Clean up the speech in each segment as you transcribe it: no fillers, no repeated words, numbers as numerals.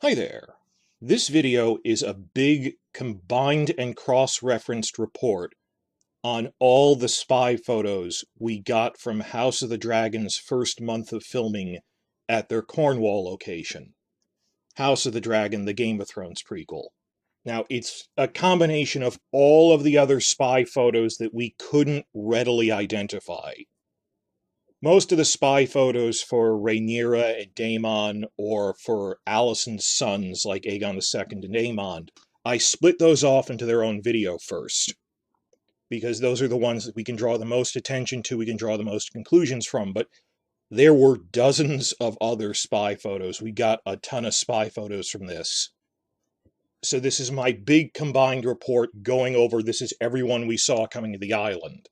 Hi there. This video is a big combined and cross-referenced report on all the spy photos we got from House of the Dragon's first month of filming at their Cornwall location. House of the Dragon, the Game of Thrones prequel. Now, it's a combination of all of the other spy photos that we couldn't readily identify. Most of the spy photos for Rhaenyra and Daemon, or for Alicent's sons like Aegon II and Aemond, I split those off into their own video first, because those are the ones that we can draw the most attention to, we can draw the most conclusions from, but there were dozens of other spy photos. We got a ton of spy photos from this. So this is my big combined report going over this is everyone we saw coming to the island.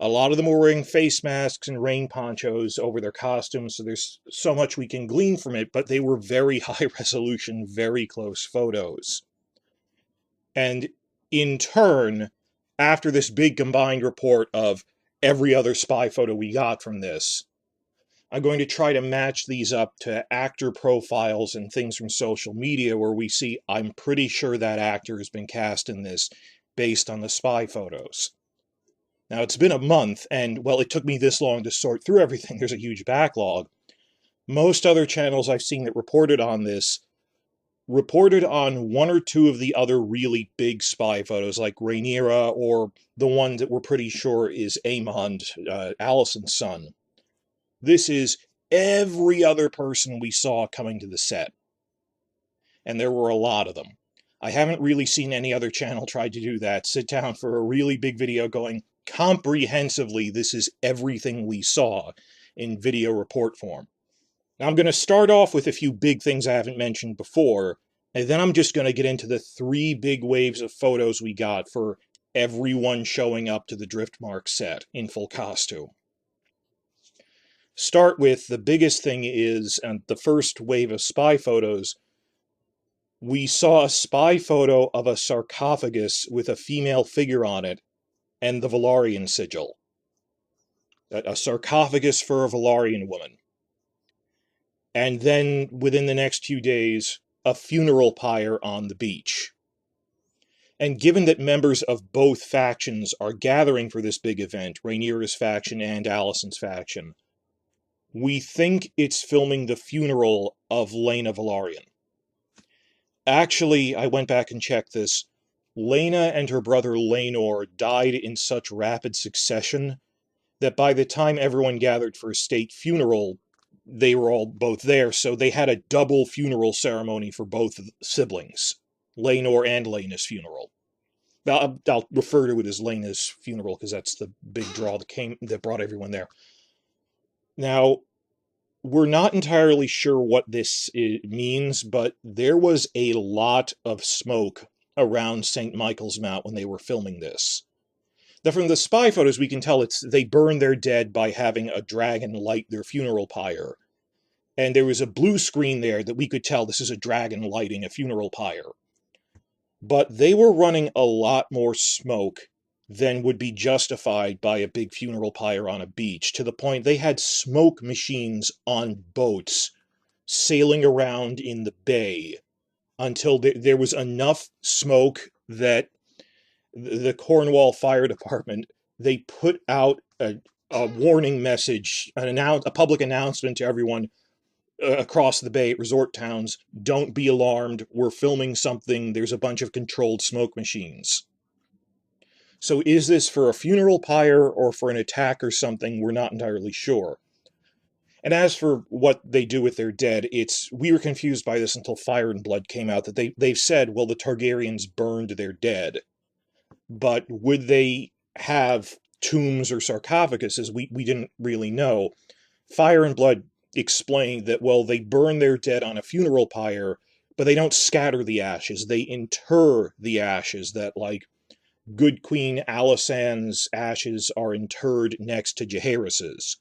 A lot of them were wearing face masks and rain ponchos over their costumes, so there's so much we can glean from it, but they were very high resolution, very close photos. And in turn, after this big combined report of every other spy photo we got from this, I'm going to try to match these up to actor profiles and things from social media where we see, I'm pretty sure that actor has been cast in this based on the spy photos. Now, it's been a month, and, well, it took me this long to sort through everything. There's a huge backlog. Most other channels I've seen that reported on this reported on one or two of the other really big spy photos, like Rhaenyra, or the one that we're pretty sure is Aemond, Alicent's son. This is every other person we saw coming to the set. And there were a lot of them. I haven't really seen any other channel try to do that. Sit down for a really big video going, comprehensively, this is everything we saw in video report form. Now, I'm going to start off with a few big things I haven't mentioned before, and then I'm just going to get into the three big waves of photos we got for everyone showing up to the Driftmark set in full costume. Start with the biggest thing is, the first wave of spy photos, we saw a spy photo of a sarcophagus with a female figure on it and the Velaryon sigil. A sarcophagus for a Velaryon woman. And then, within the next few days, a funeral pyre on the beach. And given that members of both factions are gathering for this big event, Rhaenyra's faction and Alicent's faction, we think it's filming the funeral of Laena Velaryon. Actually, I went back and checked this. Laena and her brother Laenor died in such rapid succession that by the time everyone gathered for a state funeral, they were all both there, so they had a double funeral ceremony for both siblings, Laenor and Laena's funeral. I'll refer to it as Laena's funeral because that's the big draw that brought everyone there. Now, we're not entirely sure what this means, but there was a lot of smoke around St. Michael's Mount when they were filming this. Now, from the spy photos, we can tell they burned their dead by having a dragon light their funeral pyre. And there was a blue screen there that we could tell this is a dragon lighting a funeral pyre. But they were running a lot more smoke than would be justified by a big funeral pyre on a beach, to the point they had smoke machines on boats sailing around in the bay until there was enough smoke that the Cornwall Fire Department, they put out a warning message, a public announcement to everyone across the bay at resort towns, don't be alarmed, we're filming something, there's a bunch of controlled smoke machines. So is this for a funeral pyre or for an attack or something? We're not entirely sure. And as for what they do with their dead, we were confused by this until Fire and Blood came out, that they've said, well, the Targaryens burned their dead. But would they have tombs or sarcophaguses? We didn't really know. Fire and Blood explained that, well, they burn their dead on a funeral pyre, but they don't scatter the ashes. They inter the ashes, that, like, good Queen Alysanne's ashes are interred next to Jaehaerys's.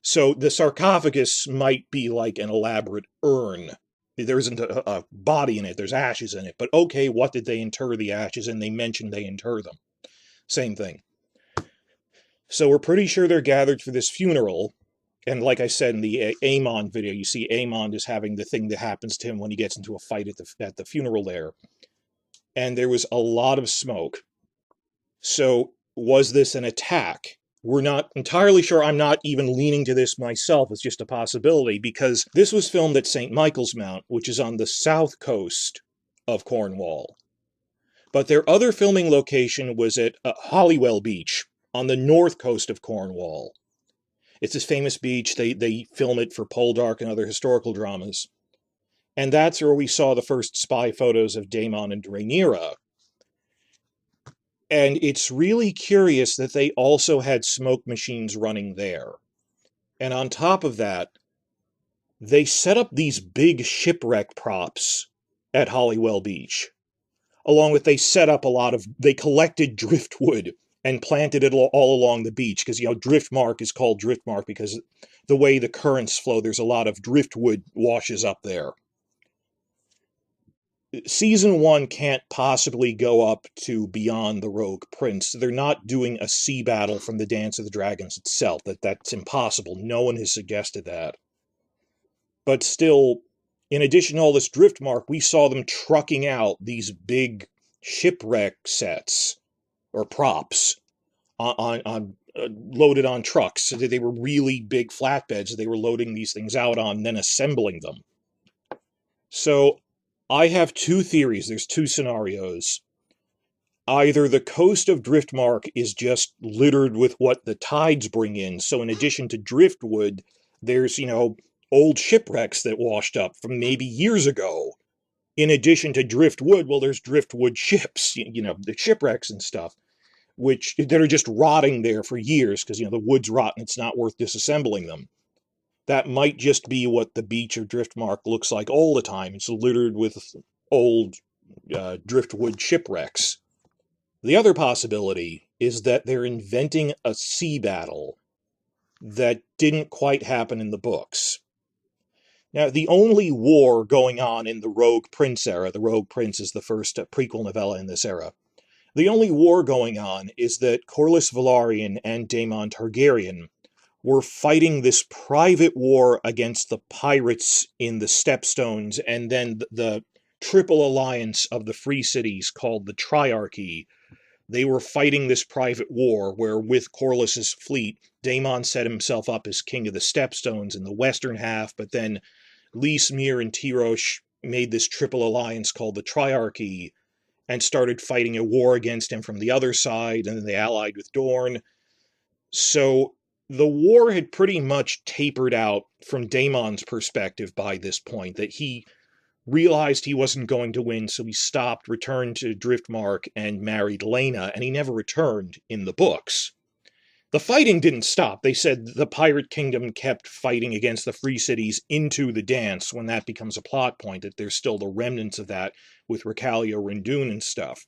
So the sarcophagus might be like an elaborate urn. There isn't a body in it, there's ashes in it. But okay, what did they inter the ashes in? They mentioned they inter them. Same thing. So we're pretty sure they're gathered for this funeral. And like I said in the Aemon video, you see Aemon is having the thing that happens to him when he gets into a fight at the funeral there. And there was a lot of smoke. So was this an attack? We're not entirely sure. I'm not even leaning to this myself. It's just a possibility, because this was filmed at St. Michael's Mount, which is on the south coast of Cornwall. But their other filming location was at Holywell Beach on the north coast of Cornwall. It's this famous beach. They film it for Poldark and other historical dramas. And that's where we saw the first spy photos of Daemon and Rhaenyra. And it's really curious that they also had smoke machines running there. And on top of that, they set up these big shipwreck props at Holywell Beach. Along with they collected driftwood and planted it all along the beach, because, Driftmark is called Driftmark because the way the currents flow, there's a lot of driftwood washes up there. Season 1 can't possibly go up to beyond the Rogue Prince. They're not doing a sea battle from the Dance of the Dragons itself. That's impossible. No one has suggested that. But still, in addition to all this Driftmark, we saw them trucking out these big shipwreck sets, or props, loaded on trucks. So they were really big flatbeds they were loading these things out on, then assembling them. So I have two theories. There's two scenarios. Either the coast of Driftmark is just littered with what the tides bring in. So in addition to driftwood, there's, old shipwrecks that washed up from maybe years ago. In addition to driftwood, well, there's driftwood ships, the shipwrecks and stuff, that are just rotting there for years because, the wood's rotten. It's not worth disassembling them. That might just be what the beach of Driftmark looks like all the time. It's littered with old driftwood shipwrecks. The other possibility is that they're inventing a sea battle that didn't quite happen in the books. Now, the only war going on in the Rogue Prince era — the Rogue Prince is the first prequel novella in this era — the only war going on is that Corlys Velaryon and Daemon Targaryen were fighting this private war against the pirates in the Stepstones, and then the triple alliance of the free cities called the Triarchy. They were fighting this private war where, with Corlys's fleet, Daemon set himself up as king of the Stepstones in the western half, but then Lys, Myr, and Tyrosh made this triple alliance called the Triarchy and started fighting a war against him from the other side, and then they allied with Dorne. So the war had pretty much tapered out from Daemon's perspective by this point, that he realized he wasn't going to win, so he stopped, returned to Driftmark, and married Laena, and he never returned in the books. The fighting didn't stop. They said the Pirate Kingdom kept fighting against the Free Cities into the dance, when that becomes a plot point, that there's still the remnants of that with Recalia, Rendoon, and stuff.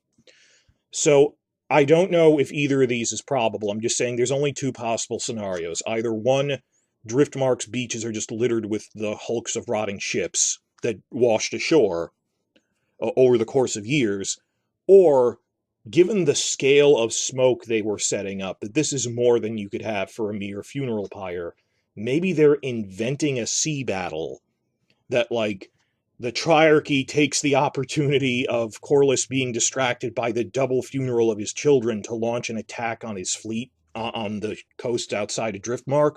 So I don't know if either of these is probable. I'm just saying there's only two possible scenarios. Either one, Driftmark's beaches are just littered with the hulks of rotting ships that washed ashore over the course of years, or, given the scale of smoke they were setting up, that this is more than you could have for a mere funeral pyre. Maybe they're inventing a sea battle that, like, the Triarchy takes the opportunity of Corlys being distracted by the double funeral of his children to launch an attack on his fleet on the coast outside of Driftmark.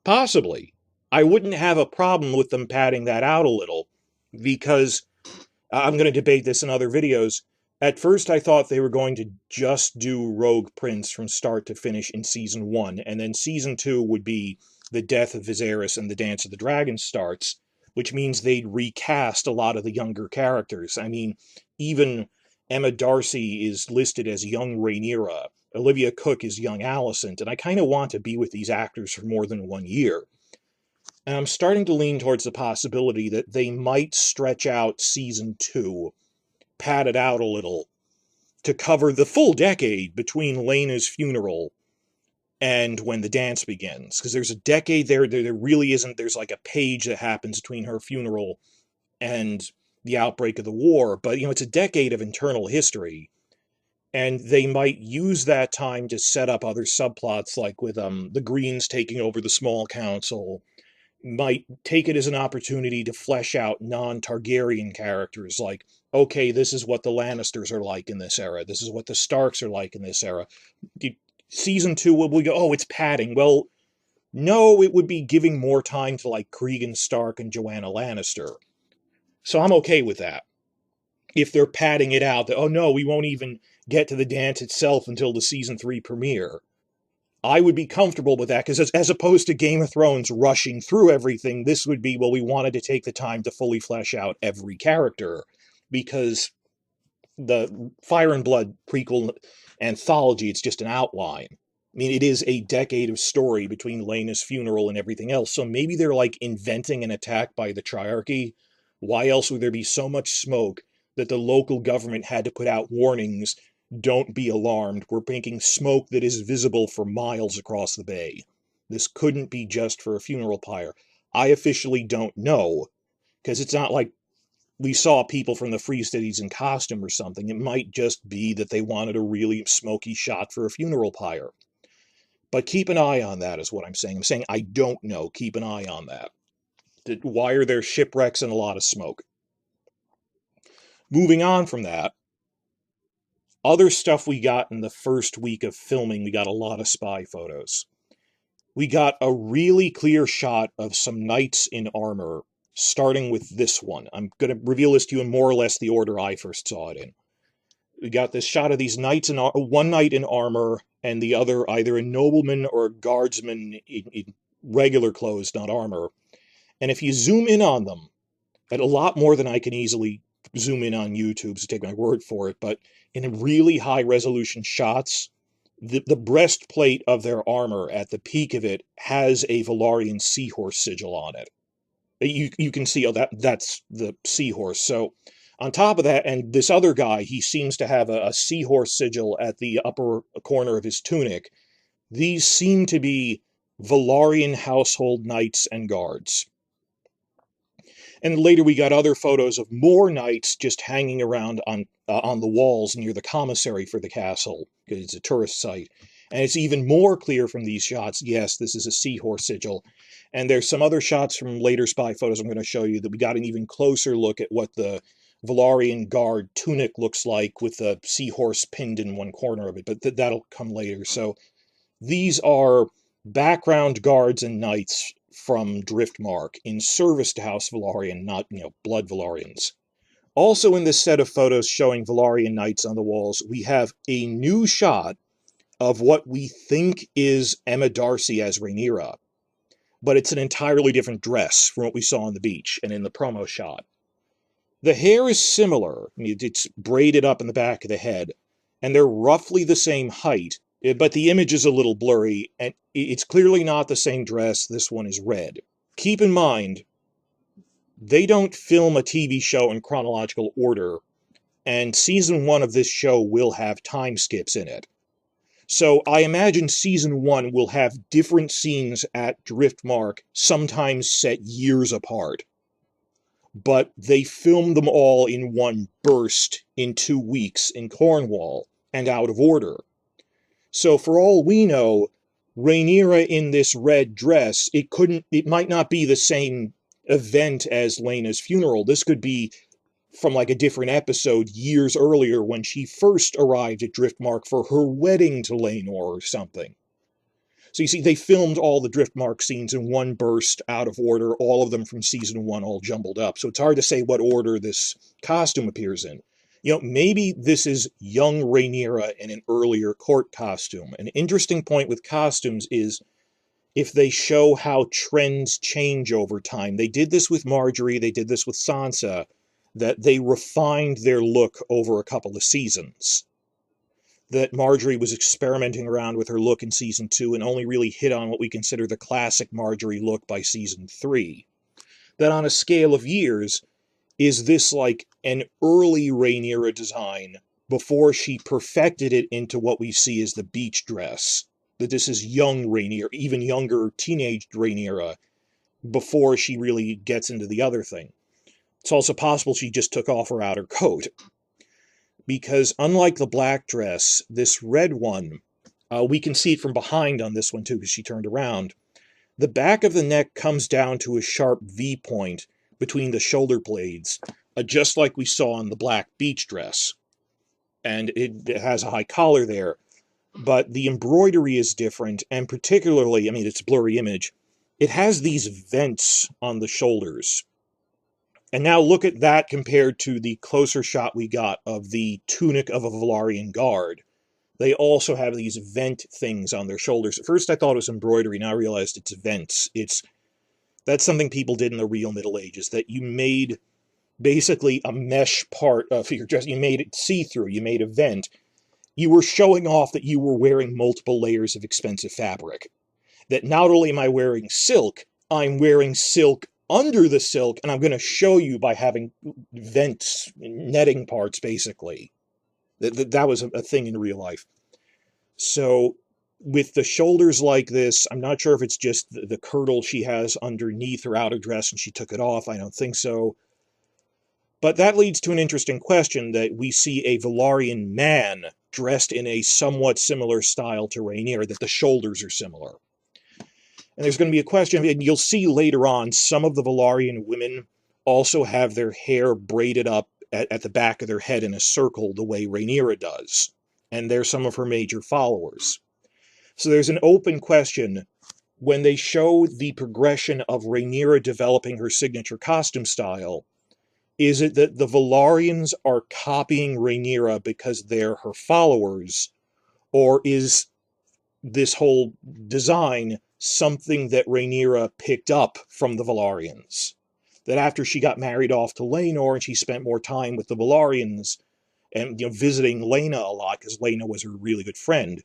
Possibly. I wouldn't have a problem with them padding that out a little, because I'm going to debate this in other videos. At first, I thought they were going to just do Rogue Prince from start to finish in Season 1, and then Season 2 would be the death of Viserys and the Dance of the Dragons starts, which means they'd recast a lot of the younger characters. I mean, even Emma Darcy is listed as young Rhaenyra. Olivia Cooke is young Alicent, and I kind of want to be with these actors for more than 1 year. And I'm starting to lean towards the possibility that they might stretch out Season 2, pad it out a little, to cover the full decade between Laena's funeral and when the dance begins. Because there's a decade there really isn't. There's like a page that happens between her funeral and the outbreak of the war, but, it's a decade of internal history. And they might use that time to set up other subplots, like with the Greens taking over the small council, might take it as an opportunity to flesh out non-Targaryen characters, like, okay, this is what the Lannisters are like in this era, this is what the Starks are like in this era. Season 2, will we go, oh, it's padding? Well, no, it would be giving more time to, like, Cregan Stark and Joanna Lannister. So I'm okay with that. If they're padding it out, that, oh no, we won't even get to the dance itself until the season 3 premiere, I would be comfortable with that, because as opposed to Game of Thrones rushing through everything, this would be, well, we wanted to take the time to fully flesh out every character, because the Fire and Blood prequel anthology, it's just an outline. I mean, it is a decade of story between Laena's funeral and everything else, so maybe they're, like, inventing an attack by the Triarchy. Why else would there be so much smoke that the local government had to put out warnings, don't be alarmed, we're making smoke that is visible for miles across the bay. This couldn't be just for a funeral pyre. I officially don't know, because it's not like we saw people from the Free Cities in costume or something. It might just be that they wanted a really smoky shot for a funeral pyre. But keep an eye on that, is what I'm saying. I'm saying I don't know. Keep an eye on that. Why are there shipwrecks and a lot of smoke? Moving on from that, other stuff we got in the first week of filming, we got a lot of spy photos. We got a really clear shot of some knights in armor, starting with this one. I'm going to reveal this to you in more or less the order I first saw it in. We got this shot of these knights, one knight in armor, and the other either a nobleman or a guardsman in regular clothes, not armor. And if you zoom in on them, at a lot more than I can easily zoom in on YouTube, so take my word for it, but in really high resolution shots, the breastplate of their armor at the peak of it has a Velaryon seahorse sigil on it. You can see, oh, that's the seahorse. So on top of that, and this other guy, he seems to have a seahorse sigil at the upper corner of his tunic. These seem to be Velaryon household knights and guards. And later we got other photos of more knights just hanging around on the walls near the commissary for the castle, because it's a tourist site. And it's even more clear from these shots, yes, this is a seahorse sigil. And there's some other shots from later spy photos I'm going to show you that we got an even closer look at what the Velaryon guard tunic looks like, with the seahorse pinned in one corner of it, but that'll come later. So these are background guards and knights from Driftmark in service to House Velaryon, not, blood Velaryons. Also in this set of photos showing Velaryon knights on the walls, we have a new shot of what we think is Emma Darcy as Rhaenyra, but it's an entirely different dress from what we saw on the beach and in the promo shot. The hair is similar. I mean, it's braided up in the back of the head, and they're roughly the same height, but the image is a little blurry, and it's clearly not the same dress. This one is red. Keep in mind, they don't film a TV show in chronological order, and season 1 of this show will have time skips in it. So I imagine season 1 will have different scenes at Driftmark, sometimes set years apart. But they filmed them all in one burst in 2 weeks in Cornwall, and out of order. So for all we know, Rhaenyra in this red dress, it might not be the same event as Laena's funeral. This could be from like a different episode years earlier, when she first arrived at Driftmark for her wedding to Laenor or something. So you see, they filmed all the Driftmark scenes in one burst, out of order, all of them from season 1, all jumbled up. So it's hard to say what order this costume appears in. Maybe this is young Rhaenyra in an earlier court costume. An interesting point with costumes is if they show how trends change over time. They did this with Marjorie, they did this with Sansa, that they refined their look over a couple of seasons. That Marjorie was experimenting around with her look in season 2 and only really hit on what we consider the classic Marjorie look by season 3. That on a scale of years, is this like an early Rhaenyra design before she perfected it into what we see as the beach dress? That this is young Rhaenyra, even younger teenage Rhaenyra, before she really gets into the other thing. It's also possible she just took off her outer coat. because unlike the black dress, this red one, we can see it from behind on this one too because she turned around. The back of the neck comes down to a sharp V point between the shoulder blades, just like we saw on the black beach dress. And it has a high collar there. But the embroidery is different, and particularly, I mean, it's a blurry image, it has these vents on the shoulders. And now look at that compared to the closer shot we got of the tunic of a Velaryon guard. They also have these vent things on their shoulders. At first I thought it was embroidery, now I realized it's vents. That's something people did in the real Middle Ages, that you made basically a mesh part of your dress. You made it see-through, you made a vent. You were showing off that you were wearing multiple layers of expensive fabric. That not only am I wearing silk, I'm wearing silk under the silk, and I'm going to show you by having vents, netting parts, basically. That was a thing in real life. So, with the shoulders like this, I'm not sure if it's just the kirtle she has underneath her outer dress and she took it off. I don't think so. But that leads to an interesting question, that we see a Velaryon man dressed in a somewhat similar style to Rhaenyra, that the shoulders are similar. And there's going to be a question, and you'll see later on, some of the Velaryon women also have their hair braided up at the back of their head in a circle, the way Rhaenyra does. And they're some of her major followers. So there's an open question, when they show the progression of Rhaenyra developing her signature costume style, is it that the Velaryons are copying Rhaenyra because they're her followers, or is this whole design something that Rhaenyra picked up from the Velaryons? That after she got married off to Laenor and she spent more time with the Velaryons and visiting Laena a lot because Laena was her really good friend,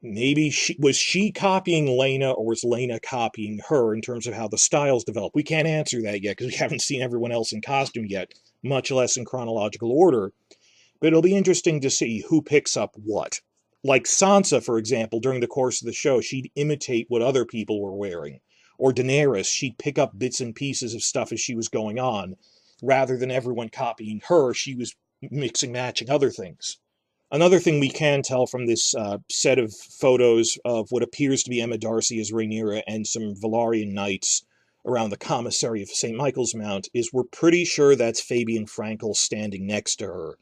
maybe she copying Laena, or was Laena copying her in terms of how the styles develop? We can't answer that yet because we haven't seen everyone else in costume yet, much less in chronological order. But it'll be interesting to see who picks up what. Like Sansa, for example, during the course of the show, she'd imitate what other people were wearing. Or Daenerys, she'd pick up bits and pieces of stuff as she was going on. Rather than everyone copying her, she was mixing, matching other things. Another thing we can tell from this set of photos of what appears to be Emma Darcy as Rhaenyra and some Velaryon knights around the commissary of St. Michael's Mount is we're pretty sure that's Fabian Frankel standing next to her.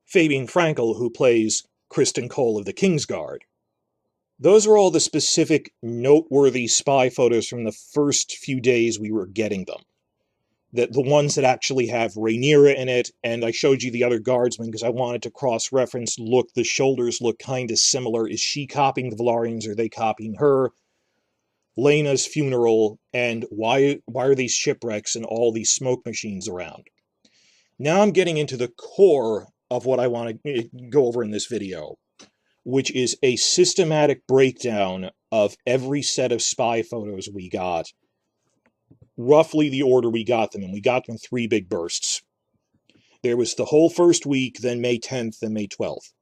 Fabian Frankel, who plays Kristen Cole of the Kingsguard. Those are all the specific, noteworthy spy photos from the first few days we were getting them. The ones that actually have Rhaenyra in it, and I showed you the other guardsmen because I wanted to cross-reference, look, the shoulders look kind of similar. Is she copying the Velaryons, or are they copying her? Laena's funeral, and why are these shipwrecks and all these smoke machines around? Now I'm getting into the core of what I want to go over in this video, which is a systematic breakdown of every set of spy photos we got, roughly the order we got them in. We got them in 3 big bursts. There was the whole first week, then May 10th, then May 12th.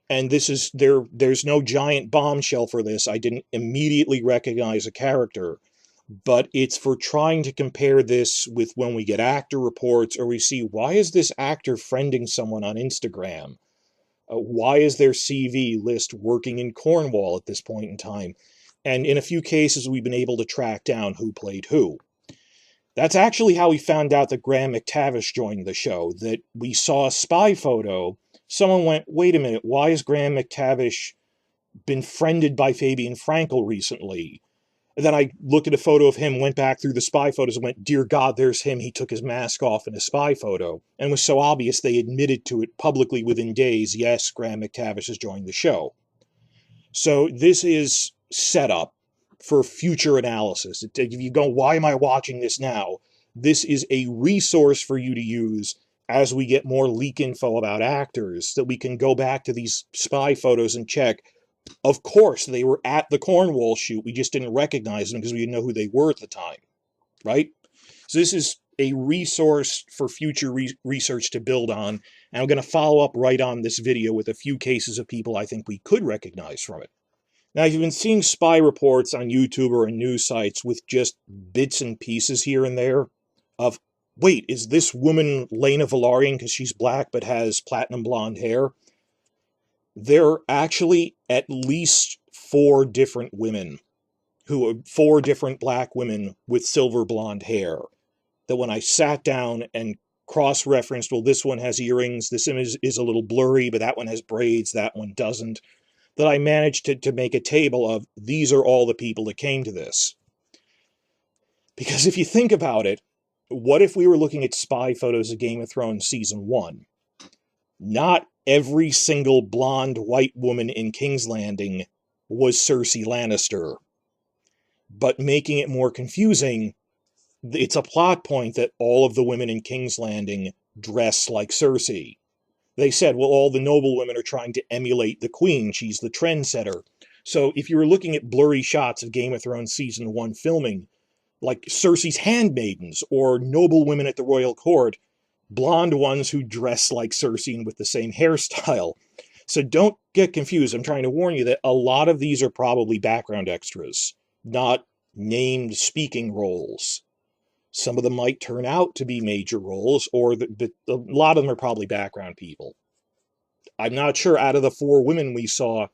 And this is, there's no giant bombshell for this. I didn't immediately recognize a character, but it's for trying to compare this with when we get actor reports, or we see, why is this actor friending someone on Instagram? Why is their CV list working in Cornwall at this point in time? And in a few cases, we've been able to track down who played who. That's actually how we found out that Graham McTavish joined the show, that we saw a spy photo. Someone went, wait a minute, why has Graham McTavish been friended by Fabian Frankel recently? And then I looked at a photo of him, went back through the spy photos and went, dear God, there's him. He took his mask off in a spy photo. And it was so obvious they admitted to it publicly within days. Yes, Graham McTavish has joined the show. So this is set up for future analysis. If you go, why am I watching this now? This is a resource for you to use as we get more leak info about actors, that we can go back to these spy photos and check, of course, they were at the Cornwall shoot. We just didn't recognize them because we didn't know who they were at the time, right? So this is a resource for future research to build on. And I'm going to follow up right on this video with a few cases of people I think we could recognize from it. Now, you've been seeing spy reports on YouTube or in news sites with just bits and pieces here and there of wait, is this woman Lena Velaryon because she's black but has platinum blonde hair? There are actually at least four different black women with silver blonde hair, that when I sat down and cross-referenced, well, this one has earrings, this image is a little blurry, but that one has braids, that one doesn't, that I managed to make a table of, these are all the people that came to this. Because if you think about it, what if we were looking at spy photos of Game of Thrones Season 1? Not every single blonde white woman in King's Landing was Cersei Lannister. But making it more confusing, it's a plot point that all of the women in King's Landing dress like Cersei. They said, well, all the noble women are trying to emulate the queen. She's the trendsetter. So if you were looking at blurry shots of Game of Thrones Season 1 filming, like Cersei's handmaidens or noble women at the royal court, blonde ones who dress like Cersei and with the same hairstyle. So don't get confused. I'm trying to warn you that a lot of these are probably background extras, not named speaking roles. Some of them might turn out to be major roles, but a lot of them are probably background people. I'm not sure out of the four women we saw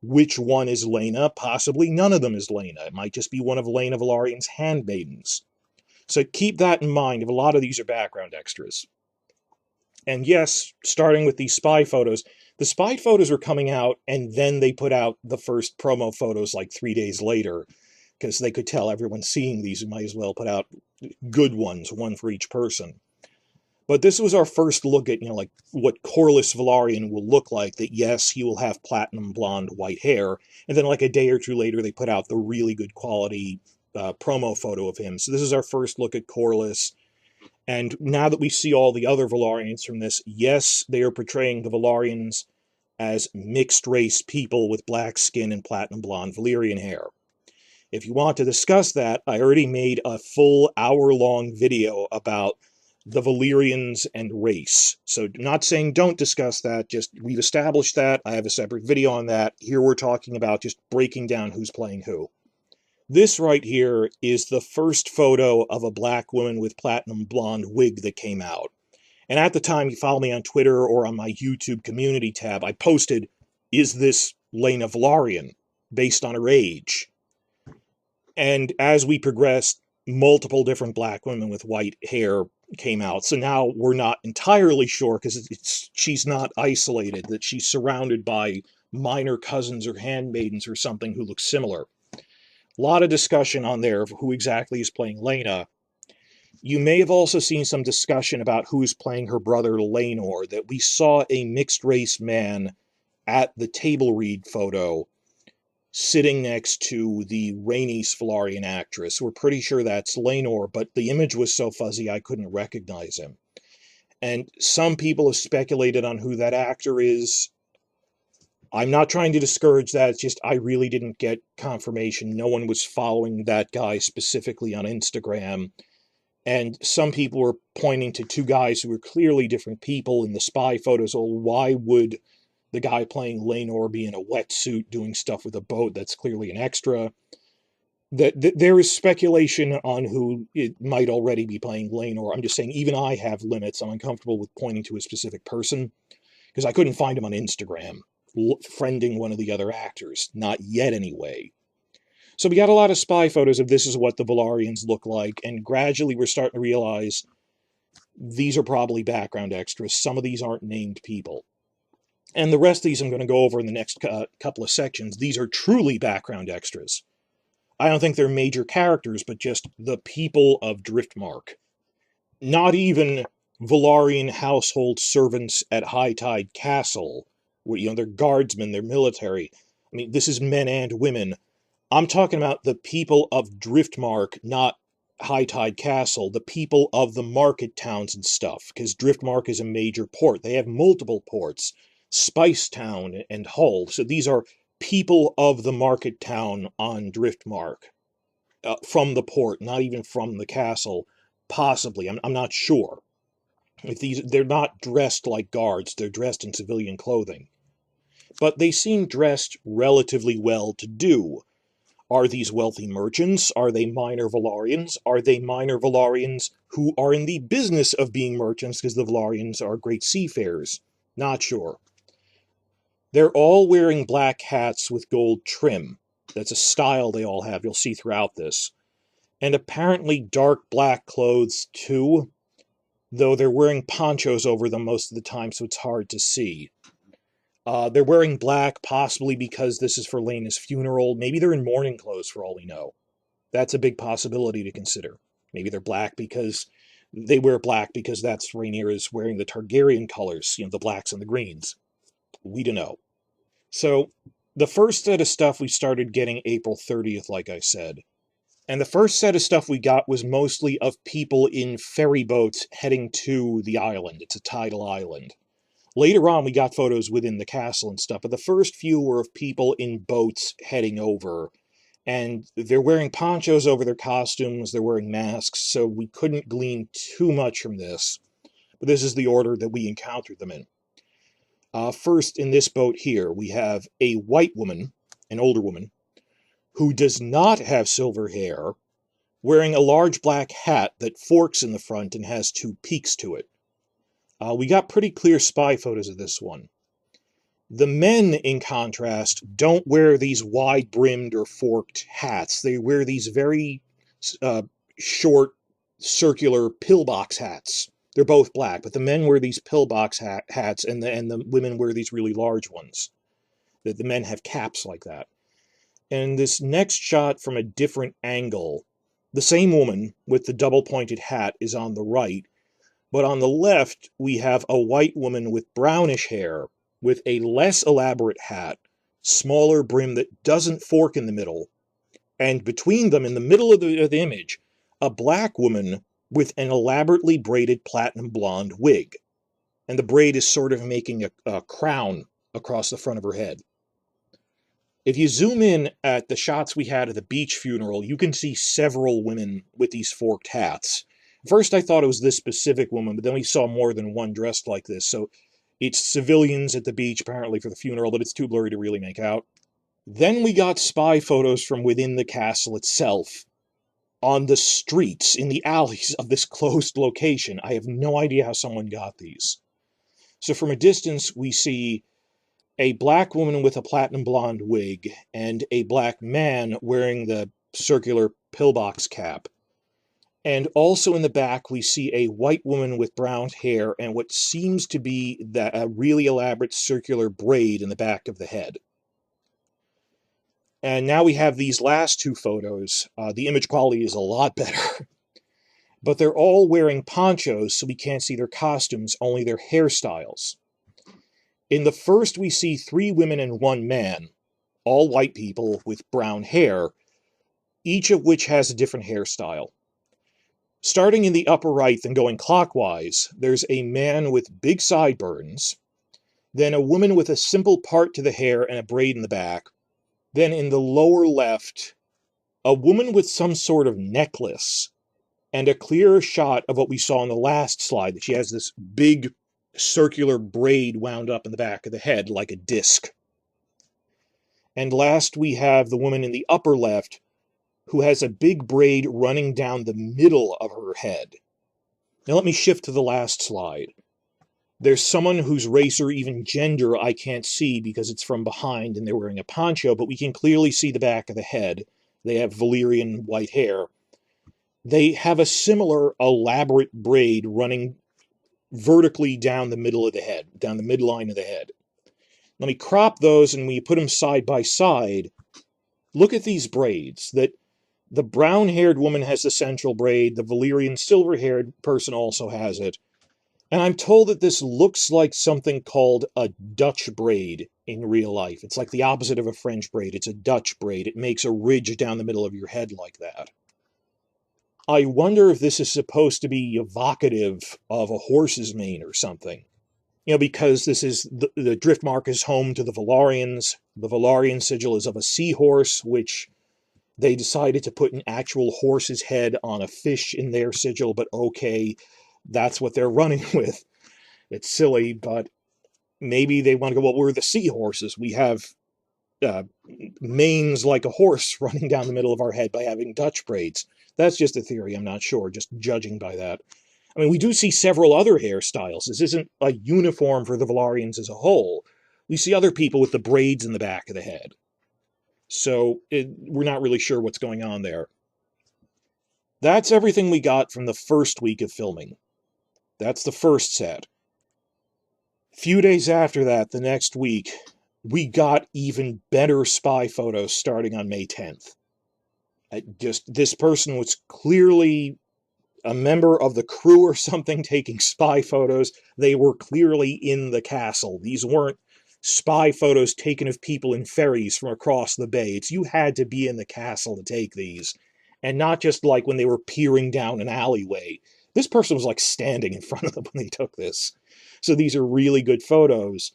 which one is Lena. Possibly none of them is Lena. It might just be one of Lena Velaryon's handmaidens. So keep that in mind. If a lot of these are background extras. And yes, starting with these spy photos, the spy photos were coming out, and then they put out the first promo photos like 3 days later, because they could tell everyone's seeing these, you might as well put out good ones, one for each person. But this was our first look at, like what Corlys Velaryon will look like, that yes, he will have platinum blonde white hair. And then like a day or two later, they put out the really good quality promo photo of him. So this is our first look at Corlys. And now that we see all the other Velaryons from this, yes, they are portraying the Velaryons as mixed-race people with black skin and platinum blonde Valyrian hair. If you want to discuss that, I already made a full hour-long video about the Valyrians and race. So not saying don't discuss that, just we've established that. I have a separate video on that. Here we're talking about just breaking down who's playing who. This right here is the first photo of a black woman with platinum blonde wig that came out. And at the time, you follow me on Twitter or on my YouTube community tab, I posted, is this Lena Velaryon, based on her age? And as we progressed, multiple different black women with white hair came out. So now we're not entirely sure, because she's not isolated, that she's surrounded by minor cousins or handmaidens or something who look similar. A lot of discussion on there of who exactly is playing Lena. You may have also seen some discussion about who's playing her brother Laenor, that we saw a mixed-race man at the table read photo sitting next to the Rhaenys Velaryon actress. We're pretty sure that's Laenor, but the image was so fuzzy I couldn't recognize him. And some people have speculated on who that actor is. I'm not trying to discourage that, it's just I really didn't get confirmation. No one was following that guy specifically on Instagram. And some people were pointing to two guys who were clearly different people in the spy photos. Well, why would the guy playing Laenor be in a wetsuit doing stuff with a boat? That's clearly an extra. There is speculation on who it might already be playing Laenor. I'm just saying, even I have limits. I'm uncomfortable with pointing to a specific person, because I couldn't find him on Instagram friending one of the other actors. Not yet, anyway. So we got a lot of spy photos of this is what the Velaryons look like, and gradually we're starting to realize these are probably background extras. Some of these aren't named people. And the rest of these I'm going to go over in the next couple of sections. These are truly background extras. I don't think they're major characters, but just the people of Driftmark. Not even Velaryon household servants at High Tide Castle, where, they're guardsmen, they're military. I mean, this is men and women. I'm talking about the people of Driftmark, not High Tide Castle, the people of the market towns and stuff, because Driftmark is a major port. They have multiple ports, Spice Town and Hull. So these are people of the market town on Driftmark, from the port, not even from the castle. Possibly, I'm not sure. They're not dressed like guards, they're dressed in civilian clothing. But they seem dressed relatively well to do. Are these wealthy merchants? Are they minor Valarians? Are they minor Valarians who are in the business of being merchants because the Valarians are great seafarers? Not sure. They're all wearing black hats with gold trim. That's a style they all have, you'll see throughout this. And apparently dark black clothes too, though they're wearing ponchos over them most of the time, so it's hard to see. They're wearing black, possibly because this is for Laena's funeral. Maybe they're in mourning clothes, for all we know. That's a big possibility to consider. Maybe they're black because they wear black because that's Rhaenyra is wearing the Targaryen colors, the blacks and the greens. We don't know. So, the first set of stuff we started getting April 30th, like I said. And the first set of stuff we got was mostly of people in ferry boats heading to the island. It's a tidal island. Later on, we got photos within the castle and stuff, but the first few were of people in boats heading over. And they're wearing ponchos over their costumes, they're wearing masks, so we couldn't glean too much from this. But this is the order that we encountered them in. First, in this boat here, we have a white woman, an older woman, who does not have silver hair, wearing a large black hat that forks in the front and has two peaks to it. We got pretty clear spy photos of this one. The men, in contrast, don't wear these wide-brimmed or forked hats. They wear these very short, circular pillbox hats. They're both black, but the men wear these pillbox hats, and the women wear these really large ones. The men have caps like that. And this next shot from a different angle, the same woman with the double-pointed hat is on the right, but on the left we have a white woman with brownish hair, with a less elaborate hat, smaller brim that doesn't fork in the middle, and between them, in the middle of the image, a black woman with an elaborately braided platinum blonde wig. And the braid is sort of making a crown across the front of her head. If you zoom in at the shots we had at the beach funeral, you can see several women with these forked hats. First I thought it was this specific woman, but then we saw more than one dressed like this, so it's civilians at the beach, apparently, for the funeral, but it's too blurry to really make out. Then we got spy photos from within the castle itself, on the streets, in the alleys of this closed location. I have no idea how someone got these. So from a distance, we see a black woman with a platinum blonde wig, and a black man wearing the circular pillbox cap. And also in the back, we see a white woman with brown hair and what seems to be a really elaborate circular braid in the back of the head. And now we have these last two photos. The image quality is a lot better. But they're all wearing ponchos, so we can't see their costumes, only their hairstyles. In the first, we see 3 women and 1 man, all white people with brown hair, each of which has a different hairstyle. Starting in the upper right and going clockwise, there's a man with big sideburns, then a woman with a simple part to the hair and a braid in the back, then in the lower left, a woman with some sort of necklace, and a clearer shot of what we saw in the last slide, that she has this big circular braid wound up in the back of the head like a disc. And last we have the woman in the upper left, who has a big braid running down the middle of her head. Now let me shift to the last slide. There's someone whose race or even gender I can't see because it's from behind and they're wearing a poncho, but we can clearly see the back of the head. They have Valyrian white hair. They have a similar elaborate braid running vertically down the middle of the head, down the midline of the head. Let me crop those, and when you put them side by side, look at these braids. That the brown-haired woman has the central braid, the Valyrian silver-haired person also has it. And I'm told that this looks like something called a Dutch braid in real life. It's like the opposite of a French braid. It's a Dutch braid. It makes a ridge down the middle of your head like that. I wonder if this is supposed to be evocative of a horse's mane or something. Because this is the Driftmark is home to the Valarians. The Valarian sigil is of a seahorse, which they decided to put an actual horse's head on a fish in their sigil, but okay, that's what they're running with. It's silly, but maybe they want to go, well, we're the seahorses. We have manes like a horse running down the middle of our head by having Dutch braids. That's just a theory, I'm not sure, just judging by that. I mean, we do see several other hairstyles. This isn't a uniform for the Valarians as a whole. We see other people with the braids in the back of the head. So we're not really sure what's going on there. That's everything we got from the first week of filming. That's the first set. A few days after that, the next week, we got even better spy photos starting on May 10th. This person was clearly a member of the crew or something taking spy photos. They were clearly in the castle. These weren't spy photos taken of people in ferries from across the bay. You had to be in the castle to take these, and not just like when they were peering down an alleyway. This person was like standing in front of them when they took this. So these are really good photos,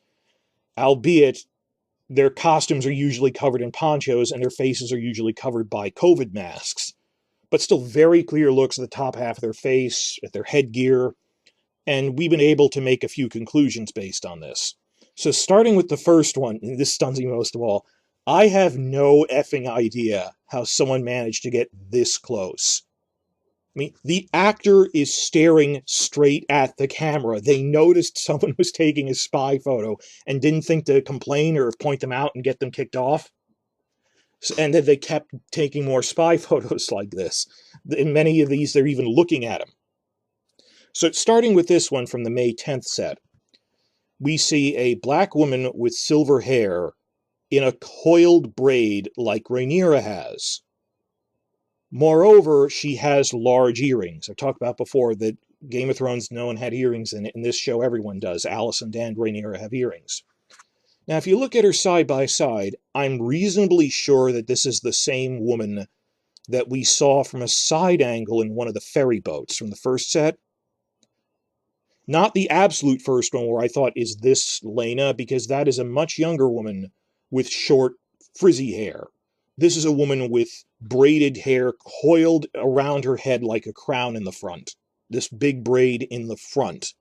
albeit their costumes are usually covered in ponchos and their faces are usually covered by COVID masks. But still very clear looks at the top half of their face, at their headgear, and we've been able to make a few conclusions based on this. So starting with the first one, and this stuns me most of all, I have no effing idea how someone managed to get this close. I mean, the actor is staring straight at the camera. They noticed someone was taking a spy photo and didn't think to complain or point them out and get them kicked off. And then they kept taking more spy photos like this. In many of these, they're even looking at him. So starting with this one from the May 10th set, we see a black woman with silver hair in a coiled braid like Rhaenyra has. Moreover, she has large earrings. I've talked about before that Game of Thrones, no one had earrings in it. In this show, everyone does. Alicent and Rhaenyra have earrings. Now, if you look at her side by side, I'm reasonably sure that this is the same woman that we saw from a side angle in one of the ferry boats from the first set. Not the absolute first one where I thought, is this Lena? Because that is a much younger woman with short, frizzy hair. This is a woman with braided hair coiled around her head like a crown in the front. This big braid in the front.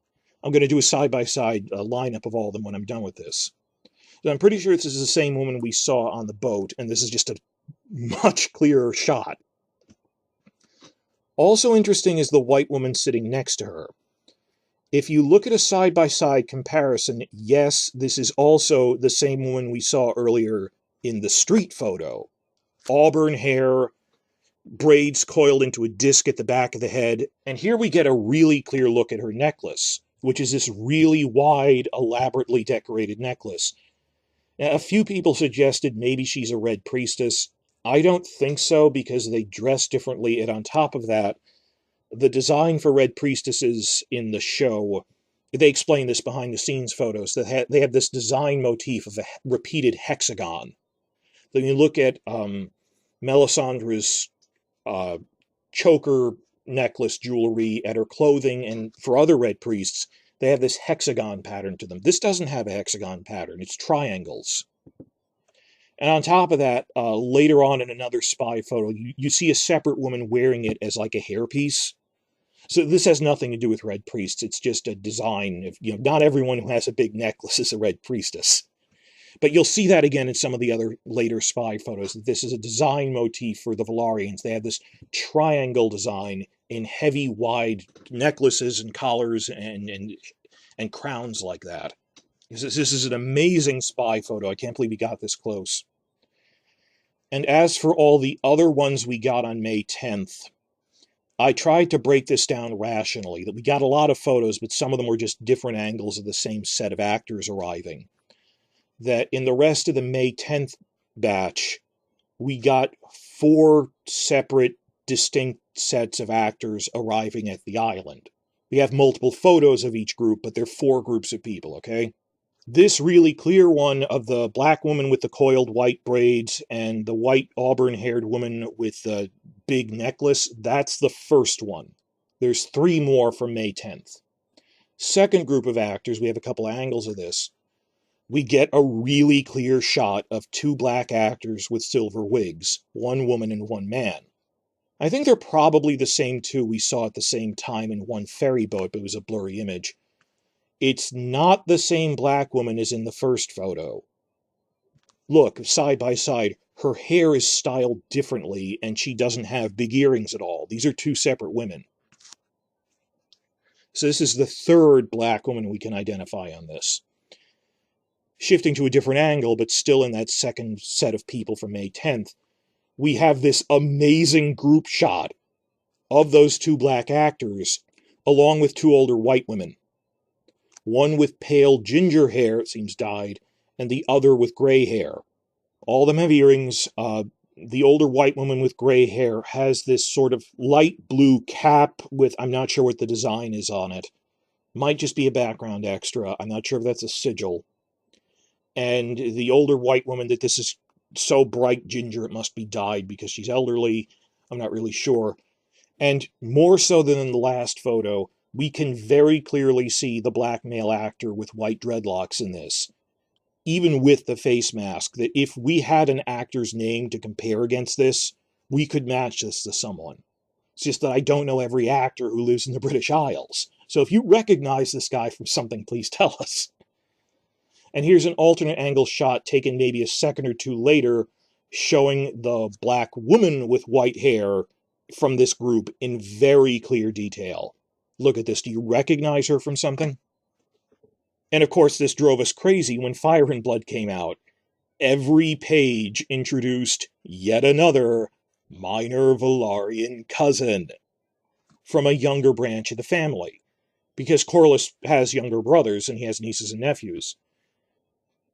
I'm going to do a side-by-side lineup of all of them when I'm done with this. So I'm pretty sure this is the same woman we saw on the boat, and this is just a much clearer shot. Also interesting is the white woman sitting next to her. If you look at a side-by-side comparison, yes, this is also the same woman we saw earlier in the street photo. Auburn hair, braids coiled into a disc at the back of the head, and here we get a really clear look at her necklace, which is this really wide, elaborately decorated necklace. Now, a few people suggested maybe she's a Red Priestess. I don't think so, because they dress differently, and on top of that, the design for Red Priestesses in the show, they explain this behind-the-scenes photos, that they have this design motif of a repeated hexagon. Then you look at Melisandre's choker necklace jewelry, at her clothing, and for other Red Priests, they have this hexagon pattern to them. This doesn't have a hexagon pattern, it's triangles. And on top of that, later on in another spy photo, you see a separate woman wearing it as like a hairpiece. So this has nothing to do with Red Priests, it's just a design. Not everyone who has a big necklace is a Red Priestess. But you'll see that again in some of the other later spy photos. This is a design motif for the Valarians. They have this triangle design in heavy, wide necklaces and collars and crowns like that. This is an amazing spy photo. I can't believe we got this close. And as for all the other ones we got on May 10th, I tried to break this down rationally. That we got a lot of photos, but some of them were just different angles of the same set of actors arriving. That in the rest of the May 10th batch, we got 4 separate, distinct sets of actors arriving at the island. We have multiple photos of each group, but they're 4 groups of people, okay? This really clear one of the black woman with the coiled white braids and the white auburn-haired woman with the big necklace, that's the first one. There's 3 more from May 10th. Second group of actors, we have a couple angles of this. We get a really clear shot of 2 black actors with silver wigs, 1 woman and 1 man. I think they're probably the same 2 we saw at the same time in one ferry boat, but it was a blurry image. It's not the same black woman as in the first photo. look, side by side, her hair is styled differently, and she doesn't have big earrings at all. These are two separate women. So this is the third black woman we can identify on this. Shifting to a different angle, but still in that second set of people from May 10th, we have this amazing group shot of those two black actors, along with two older white women. One with pale ginger hair, it seems dyed, and the other with gray hair. All of them have earrings. The older white woman with gray hair has this sort of light blue cap with, I'm not sure what the design is on it. Might just be a background extra. I'm not sure if that's a sigil. And the older white woman, that this is so bright ginger it must be dyed because she's elderly. I'm not really sure. And more so than in the last photo, we can very clearly see the black male actor with white dreadlocks in this. Even with the face mask, that if we had an actor's name to compare against this, we could match this to someone. It's just that I don't know every actor who lives in the British Isles. So if you recognize this guy from something, please tell us. And here's an alternate angle shot taken maybe a second or two later, showing the black woman with white hair from this group in very clear detail. Look at this. Do you recognize her from something? And of course, this drove us crazy when Fire and Blood came out. Every page introduced yet another minor Velaryon cousin from a younger branch of the family, because Corlys has younger brothers and he has nieces and nephews.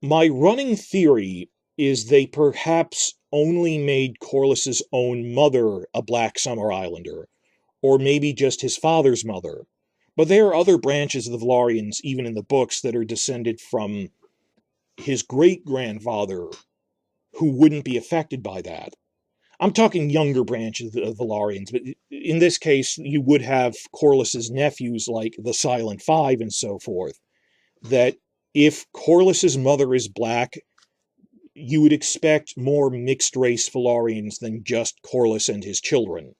My running theory is they perhaps only made Corlys's own mother a Black Summer Islander, or maybe just his father's mother. But there are other branches of the Velaryons, even in the books, that are descended from his great-grandfather, who wouldn't be affected by that. I'm talking younger branches of Velaryons, but in this case, you would have Corlys's nephews like the Silent Five and so forth, that if Corlys's mother is black, you would expect more mixed-race Velaryons than just Corlys and his children.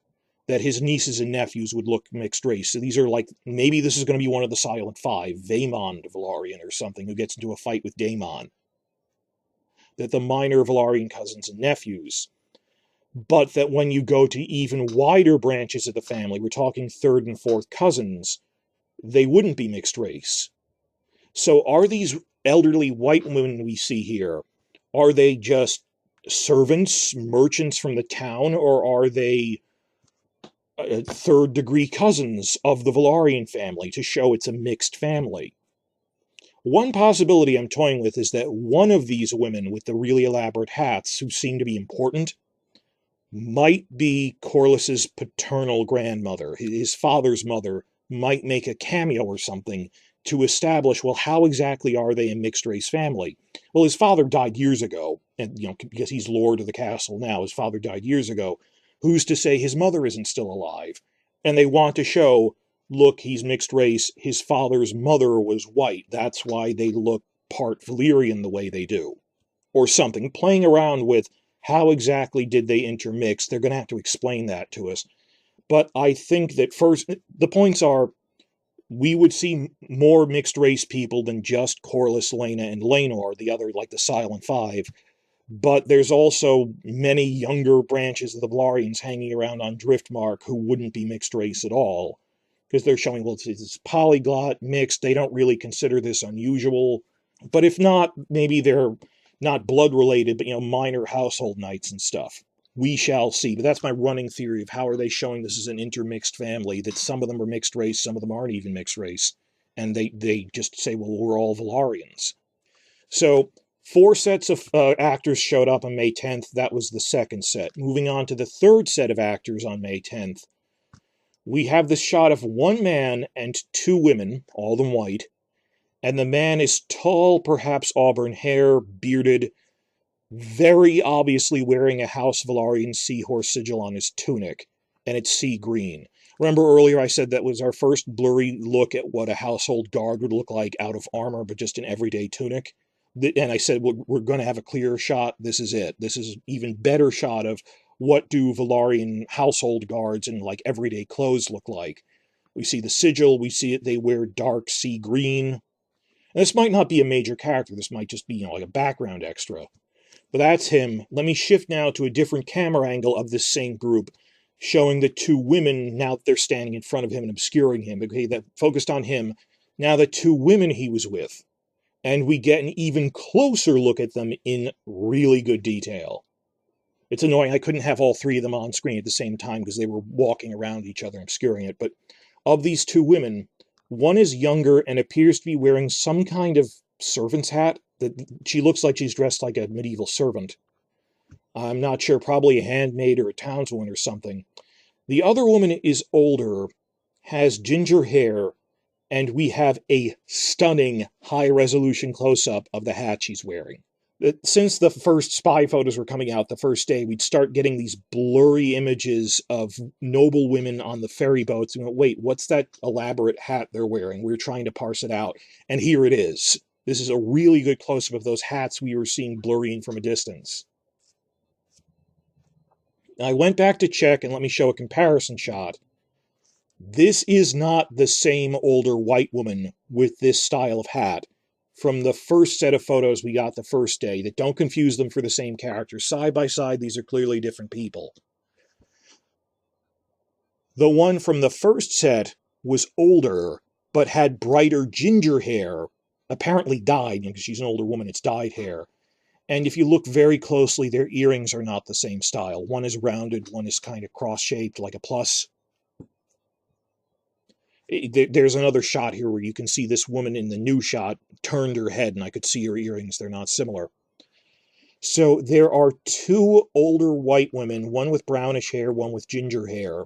That his nieces and nephews would look mixed race. So these are like, maybe this is going to be one of the Silent Five, Vaemond Velaryon or something, who gets into a fight with Daemon. That the minor Velaryon cousins and nephews. But that when you go to even wider branches of the family, we're talking third and fourth cousins, they wouldn't be mixed race. So are these elderly white women we see here, are they just servants, merchants from the town, or are they third-degree cousins of the Velaryon family to show it's a mixed family? One possibility I'm toying with is that one of these women with the really elaborate hats, who seem to be important, might be Corlys's paternal grandmother. His father's mother might make a cameo or something to establish, well, how exactly are they a mixed-race family? Well, his father died years ago, and because he's lord of the castle now, his father died years ago. Who's to say his mother isn't still alive? And they want to show, look, he's mixed race, his father's mother was white, that's why they look part Valyrian the way they do. Or something, playing around with how exactly did they intermix. They're going to have to explain that to us. But I think that first, the points are, we would see more mixed race people than just Corlys, Laena, and Laenor, the other, like the Silent Five. But there's also many younger branches of the Velaryons hanging around on Driftmark who wouldn't be mixed race at all. Because they're showing, well, it's polyglot, mixed, they don't really consider this unusual. But if not, maybe they're not blood-related, but, minor household knights and stuff. We shall see. But that's my running theory of how are they showing this as an intermixed family, that some of them are mixed race, some of them aren't even mixed race. And they just say, well, we're all Velaryons. So 4 sets of actors showed up on May 10th. That was the second set. Moving on to the third set of actors on May 10th, we have this shot of one man and 2 women, all of them white, and the man is tall, perhaps auburn hair, bearded, very obviously wearing a House Velaryon seahorse sigil on his tunic, and it's sea green. Remember earlier I said that was our first blurry look at what a household guard would look like out of armor, but just an everyday tunic? And I said, we're going to have a clearer shot. This is it. This is an even better shot of what do Velaryon household guards in like everyday clothes look like. We see the sigil. We see it. They wear dark sea green. And this might not be a major character. This might just be, like a background extra. But that's him. Let me shift now to a different camera angle of this same group, showing the two women now that they're standing in front of him and obscuring him. Okay, that focused on him. Now the two women he was with. And we get an even closer look at them in really good detail. It's annoying I couldn't have all three of them on screen at the same time because they were walking around each other and obscuring it. But of these two women, one is younger and appears to be wearing some kind of servant's hat. That she looks like she's dressed like a medieval servant. I'm not sure, probably a handmaid or a townswoman or something. The other woman is older, has ginger hair, and we have a stunning high-resolution close-up of the hat she's wearing. Since the first spy photos were coming out the first day, we'd start getting these blurry images of noble women on the ferry boats. And wait, what's that elaborate hat they're wearing? We're trying to parse it out. And here it is. This is a really good close-up of those hats we were seeing blurring from a distance. I went back to check, and let me show a comparison shot. This is not the same older white woman with this style of hat from the first set of photos we got the first day. That don't confuse them for the same character. Side by side, these are clearly different people. The one from the first set was older, but had brighter ginger hair, apparently dyed, because she's an older woman, it's dyed hair. And if you look very closely, their earrings are not the same style. One is rounded, one is kind of cross-shaped, like a plus. There's another shot here where you can see this woman in the new shot turned her head, and I could see her earrings. They're not similar. So there are two older white women, one with brownish hair, one with ginger hair.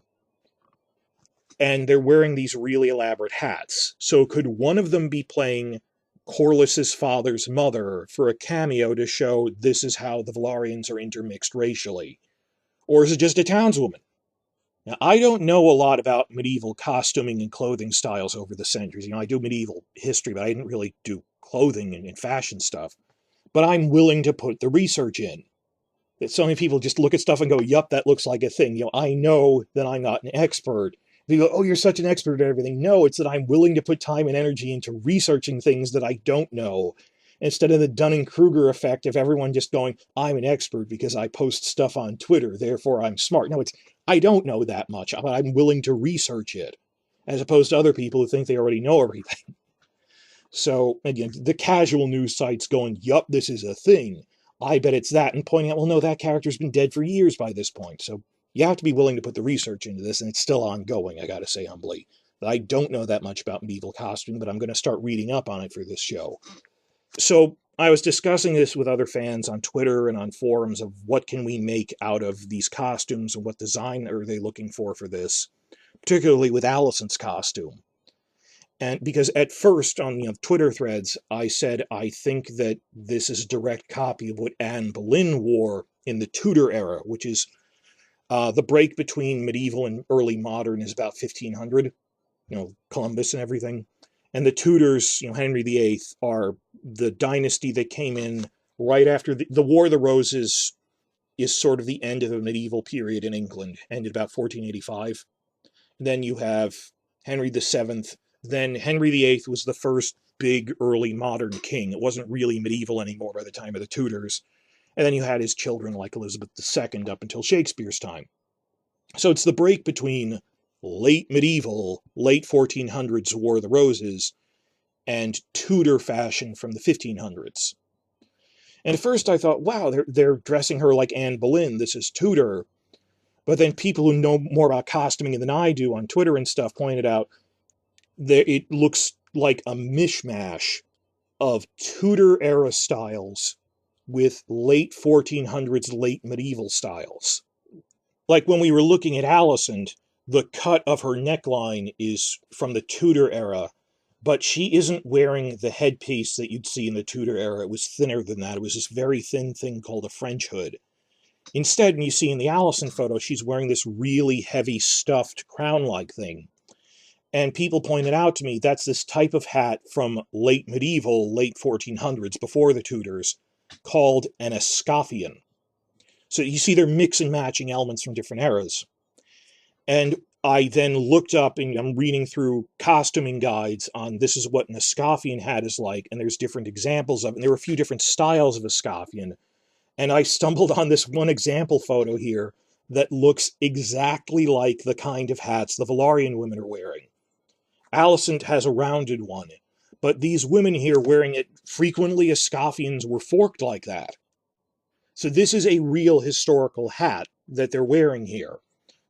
And they're wearing these really elaborate hats. So could one of them be playing Corlys's father's mother for a cameo to show this is how the Velaryons are intermixed racially? Or is it just a townswoman? Now, I don't know a lot about medieval costuming and clothing styles over the centuries. You know, I do medieval history, but I didn't really do clothing and fashion stuff. But I'm willing to put the research in. That so many people just look at stuff and go, yup, that looks like a thing. You know, I know that I'm not an expert. They go, oh, you're such an expert at everything. No, it's that I'm willing to put time and energy into researching things that I don't know, instead of the Dunning-Kruger effect of everyone just going, I'm an expert because I post stuff on Twitter, therefore I'm smart. No, it's, I don't know that much, but I'm willing to research it, as opposed to other people who think they already know everything. So, again, the casual news sites going, yup, this is a thing. I bet it's that, and pointing out, well, no, that character's been dead for years by this point, so you have to be willing to put the research into this, and it's still ongoing, I gotta say humbly. I don't know that much about medieval costuming, but I'm going to start reading up on it for this show. So I was discussing this with other fans on Twitter and on forums of what can we make out of these costumes and what design are they looking for this, particularly with Alicent's costume. And because at first on Twitter threads, I said I think that this is a direct copy of what Anne Boleyn wore in the Tudor era, which is the break between medieval and early modern is about 1500, Columbus and everything. And the Tudors, Henry VIII, are the dynasty that came in right after the War of the Roses is sort of the end of the medieval period in England, ended about 1485. Then you have Henry VII. Then Henry VIII was the first big early modern king. It wasn't really medieval anymore by the time of the Tudors. And then you had his children like Elizabeth II up until Shakespeare's time. So it's the break between late medieval, late 1400s War of the Roses, and Tudor fashion from the 1500s. And at first I thought, wow, they're dressing her like Anne Boleyn, this is Tudor. But then people who know more about costuming than I do on Twitter and stuff pointed out that it looks like a mishmash of Tudor-era styles with late 1400s, late medieval styles. Like when we were looking at Alicent, the cut of her neckline is from the Tudor era, but she isn't wearing the headpiece that you'd see in the Tudor era. It was thinner than that. It was this very thin thing called a French hood. Instead, when you see in the Alicent photo, she's wearing this really heavy stuffed crown-like thing. And people pointed out to me that's this type of hat from late medieval, late 1400s, before the Tudors, called an escoffion. So you see they're mix and matching elements from different eras. And I then looked up, and I'm reading through costuming guides on this is what an escoffion hat is like, and there's different examples of it. And there were a few different styles of escoffion. And I stumbled on this one example photo here that looks exactly like the kind of hats the Velaryon women are wearing. Alicent has a rounded one, but these women here wearing it, frequently Escoffians were forked like that. So this is a real historical hat that they're wearing here.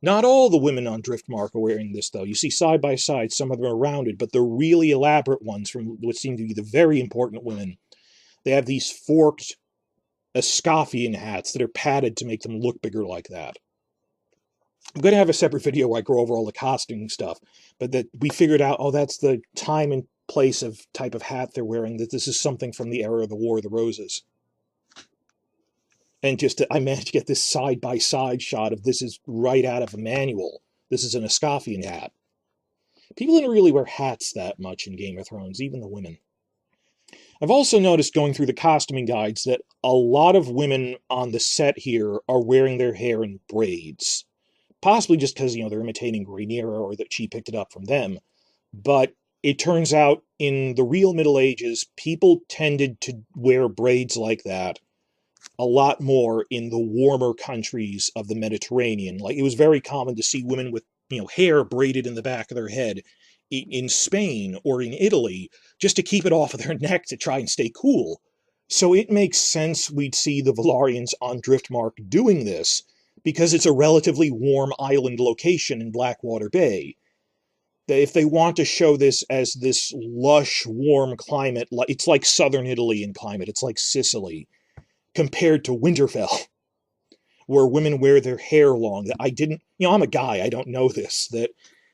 Not all the women on Driftmark are wearing this, though. You see side by side, some of them are rounded, but the really elaborate ones from what seem to be the very important women, they have these forked Escoffian hats that are padded to make them look bigger like that. I'm going to have a separate video where I go over all the costuming stuff, but that we figured out, oh, that's the time and place of type of hat they're wearing, that this is something from the era of the War of the Roses. And I managed to get this side-by-side shot of this is right out of a manual. This is an Escoffian hat. People didn't really wear hats that much in Game of Thrones, even the women. I've also noticed going through the costuming guides that a lot of women on the set here are wearing their hair in braids. Possibly just because, they're imitating Rhaenyra or that she picked it up from them. But it turns out in the real Middle Ages, people tended to wear braids like that a lot more in the warmer countries of the Mediterranean. Like, it was very common to see women with, hair braided in the back of their head in Spain or in Italy, just to keep it off of their neck to try and stay cool. So it makes sense we'd see the Velaryons on Driftmark doing this, because it's a relatively warm island location in Blackwater Bay. If they want to show this as this lush, warm climate, it's like southern Italy in climate, it's like Sicily, compared to Winterfell, where women wear their hair long. I'm a guy, I don't know this, that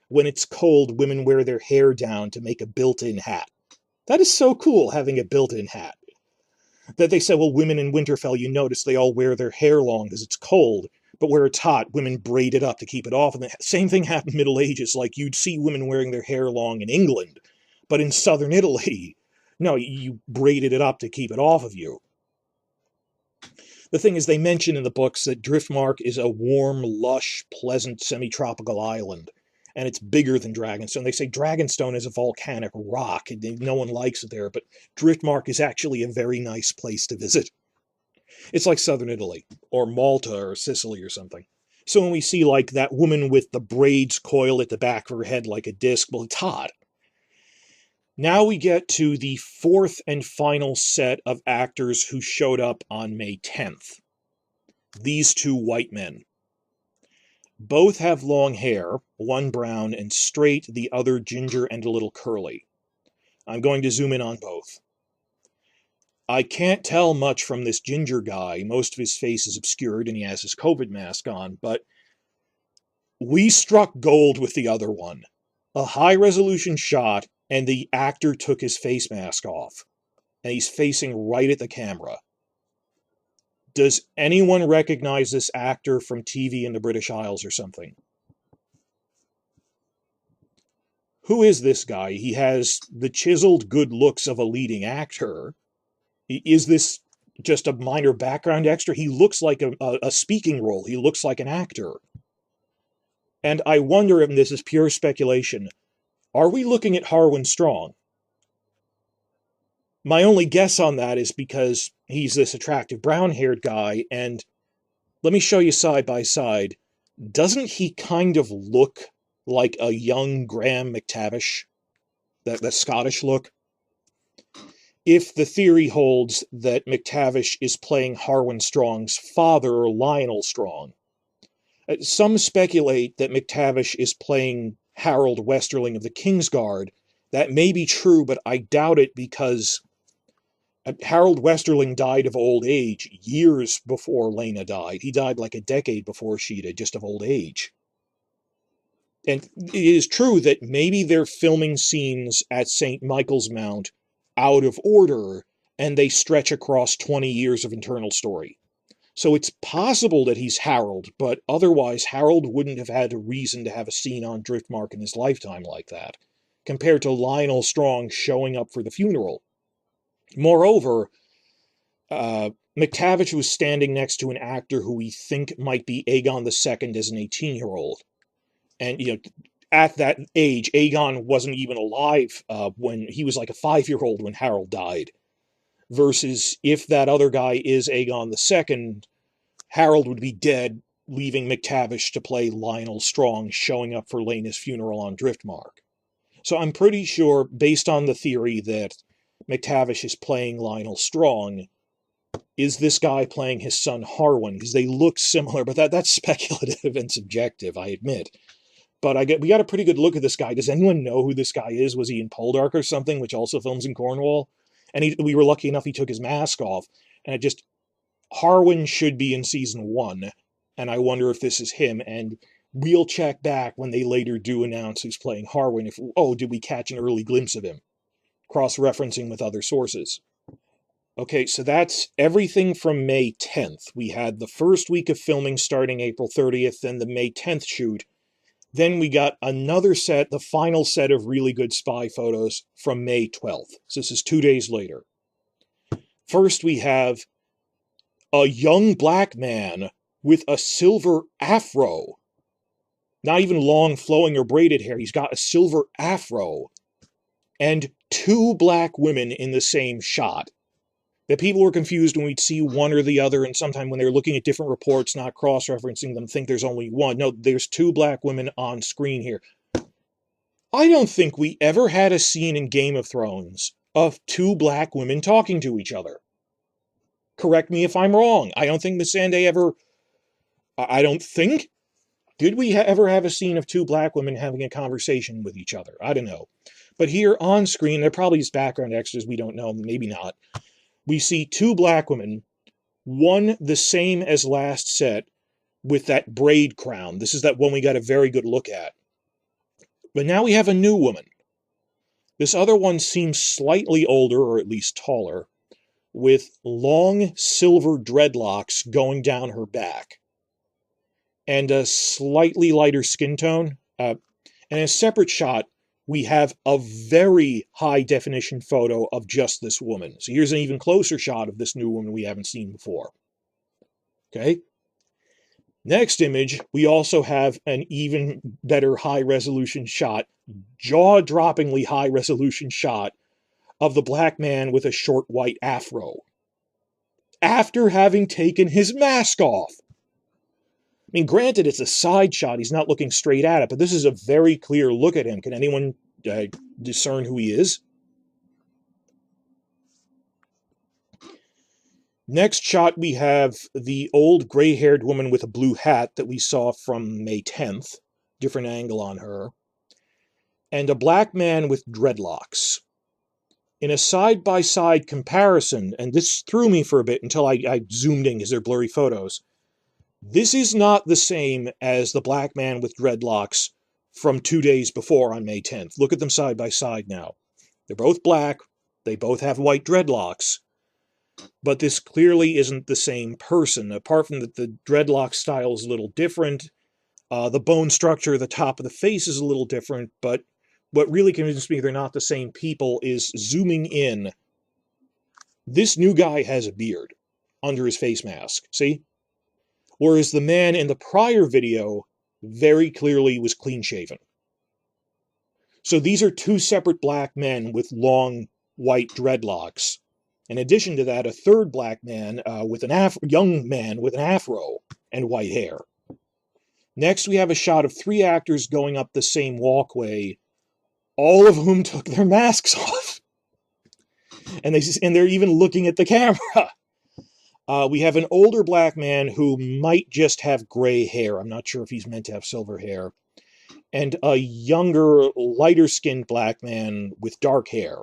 when it's cold, women wear their hair down to make a built-in hat. That is so cool, having a built-in hat. That they said, well, women in Winterfell, you notice they all wear their hair long because it's cold, but where it's hot, women braid it up to keep it off. And the same thing happened in the Middle Ages. Like, you'd see women wearing their hair long in England, but in southern Italy, no, you braided it up to keep it off of you. The thing is, they mention in the books that Driftmark is a warm, lush, pleasant, semi-tropical island, and it's bigger than Dragonstone. They say Dragonstone is a volcanic rock, and no one likes it there, but Driftmark is actually a very nice place to visit. It's like southern Italy, or Malta, or Sicily, or something. So when we see, like, that woman with the braids coiled at the back of her head like a disc, well, it's hot. Now we get to the fourth and final set of actors who showed up on May 10th. These two white men. Both have long hair, one brown and straight, the other ginger and a little curly. I'm going to zoom in on both. I can't tell much from this ginger guy. Most of his face is obscured and he has his COVID mask on, but we struck gold with the other one. A high-resolution shot, and the actor took his face mask off, and he's facing right at the camera. Does anyone recognize this actor from TV in the British Isles or something? Who is this guy? He has the chiseled good looks of a leading actor. Is this just a minor background extra? He looks like a speaking role. He looks like an actor. And I wonder if this is pure speculation. Are we looking at Harwin Strong? My only guess on that is because he's this attractive brown-haired guy, and let me show you side by side. Doesn't he kind of look like a young Graham McTavish? That Scottish look? If the theory holds that McTavish is playing Harwin Strong's father, Lionel Strong. Some speculate that McTavish is playing Harold Westerling of the Kingsguard. That may be true, but I doubt it because Harold Westerling died of old age years before Lena died. He died like a decade before she did, just of old age. And it is true that maybe they're filming scenes at St. Michael's Mount out of order, and they stretch across 20 years of internal story. So it's possible that he's Harold, but otherwise Harold wouldn't have had a reason to have a scene on Driftmark in his lifetime like that, compared to Lionel Strong showing up for the funeral. Moreover, McTavish was standing next to an actor who we think might be Aegon II as an 18-year-old. And, at that age, Aegon wasn't even alive when he was like a 5-year-old when Harold died. versus if that other guy is Aegon II, Harold would be dead, leaving McTavish to play Lionel Strong, showing up for Laena's funeral on Driftmark. So I'm pretty sure, based on the theory that McTavish is playing Lionel Strong, is this guy playing his son Harwin? Because they look similar, but that's speculative and subjective, I admit. But we got a pretty good look at this guy. Does anyone know who this guy is? Was he in Poldark or something, which also films in Cornwall? And we were lucky enough he took his mask off. And Harwin should be in season 1. And I wonder if this is him. And we'll check back when they later do announce who's playing Harwin. Did we catch an early glimpse of him? Cross-referencing with other sources. Okay, so that's everything from May 10th. We had the first week of filming starting April 30th, then the May 10th shoot. Then we got another set, the final set of really good spy photos from May 12th. So this is 2 days later. First, we have a young black man with a silver afro. Not even long, flowing, or braided hair. He's got a silver afro. And 2 black women in the same shot. That people were confused when we'd see one or the other, and sometimes when they're looking at different reports, not cross-referencing them, think there's only one. No, there's 2 black women on screen here. I don't think we ever had a scene in Game of Thrones of 2 black women talking to each other. Correct me if I'm wrong. I don't think Missandei ever... I don't think... Did we ever have a scene of 2 black women having a conversation with each other? I don't know. But here on screen, they're probably just background extras, we don't know, maybe not. We see 2 black women, one the same as last set, with that braid crown. This is that one we got a very good look at. But now we have a new woman. This other one seems slightly older, or at least taller, with long silver dreadlocks going down her back. And a slightly lighter skin tone. And a separate shot, we have a very high-definition photo of just this woman. So here's an even closer shot of this new woman we haven't seen before. Okay? Next image, we also have an even better high-resolution shot, jaw-droppingly high-resolution shot, of the black man with a short white afro. After having taken his mask off! I mean, granted, it's a side shot. He's not looking straight at it, but this is a very clear look at him. Can anyone discern who he is? Next shot, we have the old gray-haired woman with a blue hat that we saw from May 10th. Different angle on her. And a black man with dreadlocks. In a side-by-side comparison, and this threw me for a bit until I zoomed in because they're blurry photos. This is not the same as the black man with dreadlocks from 2 days before on May 10th. Look at them side by side now. They're both black. They both have white dreadlocks. But this clearly isn't the same person. Apart from that, the dreadlock style is a little different. The bone structure at the top of the face is a little different. But what really convinced me they're not the same people is zooming in. This new guy has a beard under his face mask. See? Whereas the man in the prior video very clearly was clean-shaven. So these are 2 separate black men with long white dreadlocks. In addition to that, a third black man with young man with an afro and white hair. Next, we have a shot of 3 actors going up the same walkway, all of whom took their masks off. And they're even looking at the camera. We have an older black man who might just have gray hair. I'm not sure if he's meant to have silver hair. And a younger, lighter-skinned black man with dark hair.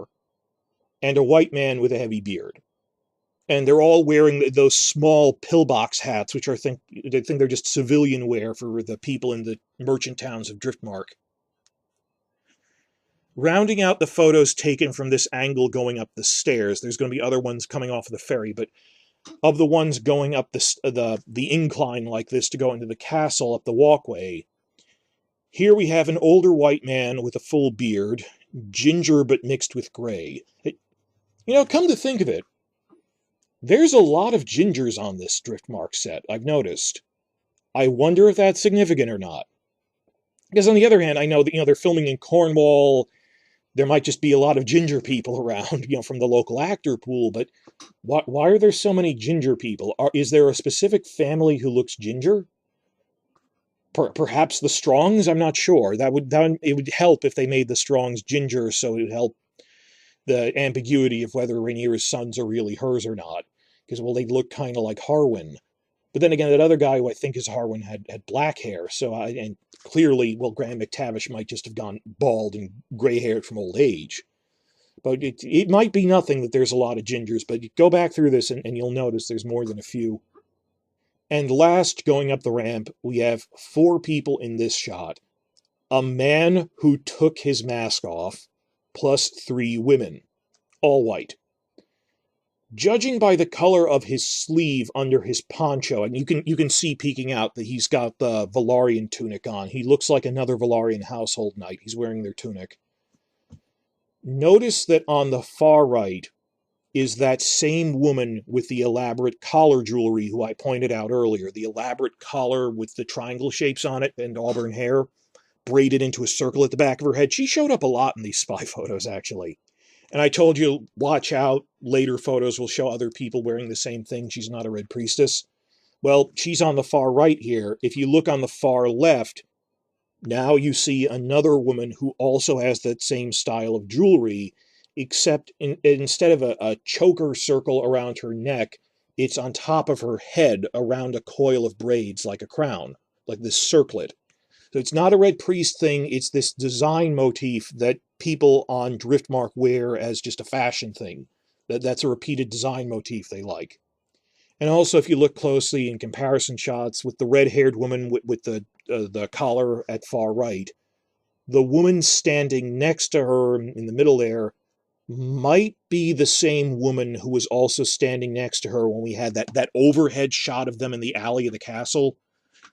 And a white man with a heavy beard. And they're all wearing those small pillbox hats, which I think they're just civilian wear for the people in the merchant towns of Driftmark. Rounding out the photos taken from this angle going up the stairs, there's going to be other ones coming off of the ferry, but of the ones going up the incline like this to go into the castle up the walkway, here we have an older white man with a full beard, ginger but mixed with gray. Come to think of it, there's a lot of gingers on this Driftmark set, I've noticed. I wonder if that's significant or not. Because on the other hand, I know that they're filming in Cornwall, There might just be a lot of ginger people around, from the local actor pool, but why are there so many ginger people? Is there a specific family who looks ginger? Perhaps the Strongs? I'm not sure. It would help if they made the Strongs ginger, so it would help the ambiguity of whether Rhaenyra's sons are really hers or not. Because, well, they look kind of like Harwin. But then again, that other guy who I think is Harwin had black hair, and clearly, well, Graham McTavish might just have gone bald and gray-haired from old age. But it might be nothing that there's a lot of gingers, but go back through this and you'll notice there's more than a few. And last, going up the ramp, we have 4 people in this shot. A man who took his mask off, plus 3 women, all white. Judging by the color of his sleeve under his poncho, and you can see peeking out that he's got the Velaryon tunic on. He looks like another Velaryon household knight. He's wearing their tunic. Notice that on the far right is that same woman with the elaborate collar jewelry who I pointed out earlier. The elaborate collar with the triangle shapes on it and auburn hair braided into a circle at the back of her head. She showed up a lot in these spy photos, actually. And I told you, watch out, later photos will show other people wearing the same thing. She's not a Red Priestess. Well, she's on the far right here. If you look on the far left, now you see another woman who also has that same style of jewelry, except instead of a choker circle around her neck, it's on top of her head around a coil of braids like a crown, like this circlet. So it's not a Red Priest thing, it's this design motif that people on Driftmark wear as just a fashion thing. That's a repeated design motif they like. And also, if you look closely in comparison shots with the red-haired woman with the collar at far right, the woman standing next to her in the middle there might be the same woman who was also standing next to her when we had that overhead shot of them in the alley of the castle,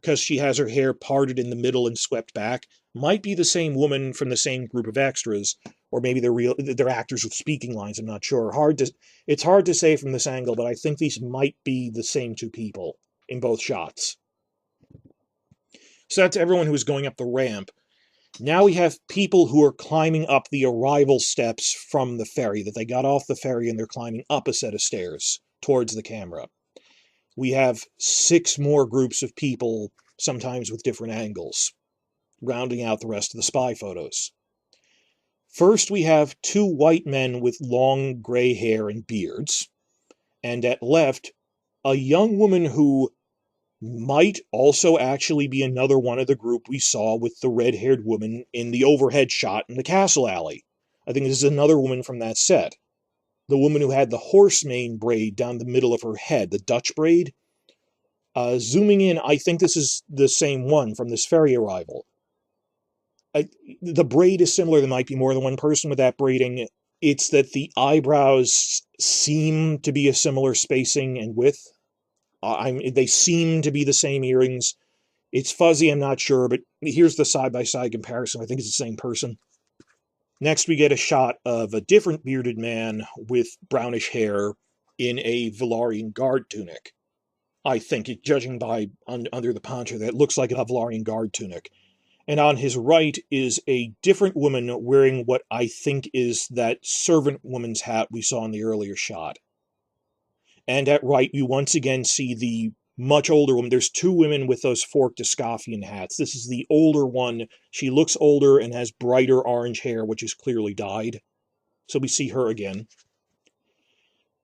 because she has her hair parted in the middle and swept back. Might be the same woman from the same group of extras, or maybe they're actors with speaking lines. I'm not sure. It's hard to say from this angle, but I think these might be the same 2 people in both shots. So that's everyone who is going up the ramp. Now we have people who are climbing up the arrival steps from the ferry, that they got off the ferry and they're climbing up a set of stairs towards the camera. We have 6 more groups of people, sometimes with different angles, rounding out the rest of the spy photos. First, we have 2 white men with long gray hair and beards, and at left, a young woman who might also actually be another one of the group we saw with the red-haired woman in the overhead shot in the castle alley. I think this is another woman from that set. The woman who had the horse mane braid down the middle of her head, the Dutch braid. Zooming in, I think this is the same one from this ferry arrival. The braid is similar. There might be more than one person with that braiding. It's that the eyebrows seem to be a similar spacing and width. They seem to be the same earrings. It's fuzzy, I'm not sure, but here's the side-by-side comparison. I think it's the same person. Next, we get a shot of a different bearded man with brownish hair in a Velaryon guard tunic. I think, judging by under the poncho, that looks like a Velaryon guard tunic. And on his right is a different woman wearing what I think is that servant woman's hat we saw in the earlier shot. And at right, you once again see the much older woman. There's 2 women with those forked Escoffian hats. This is the older one. She looks older and has brighter orange hair, which is clearly dyed. So we see her again.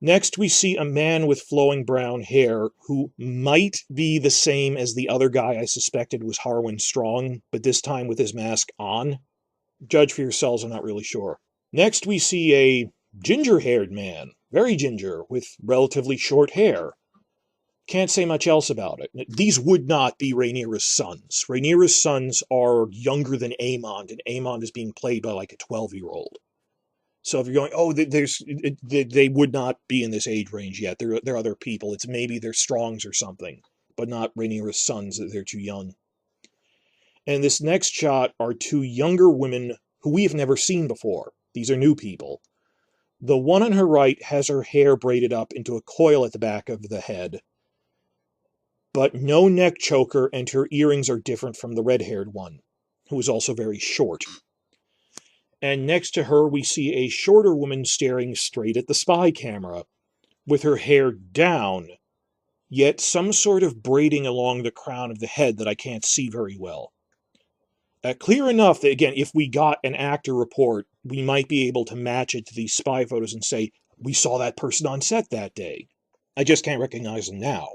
Next, we see a man with flowing brown hair who might be the same as the other guy I suspected was Harwin Strong, but this time with his mask on. Judge for yourselves, I'm not really sure. Next, we see a ginger-haired man, very ginger, with relatively short hair. Can't say much else about it. These would not be Rhaenyra's sons. Rhaenyra's sons are younger than Aemond, and Aemond is being played by like a 12-year-old. So if you're going, oh, they would not be in this age range yet. They're other people. It's maybe they're Strongs or something, but not Rhaenyra's sons. They're too young. And this next shot are 2 younger women who we have never seen before. These are new people. The one on her right has her hair braided up into a coil at the back of the head, but no neck choker, and her earrings are different from the red-haired one, who is also very short. and next to her we see a shorter woman staring straight at the spy camera, with her hair down, yet some sort of braiding along the crown of the head that I can't see very well. Clear enough that, again, if we got an actor report, we might be able to match it to these spy photos and say, we saw that person on set that day. I just can't recognize them now.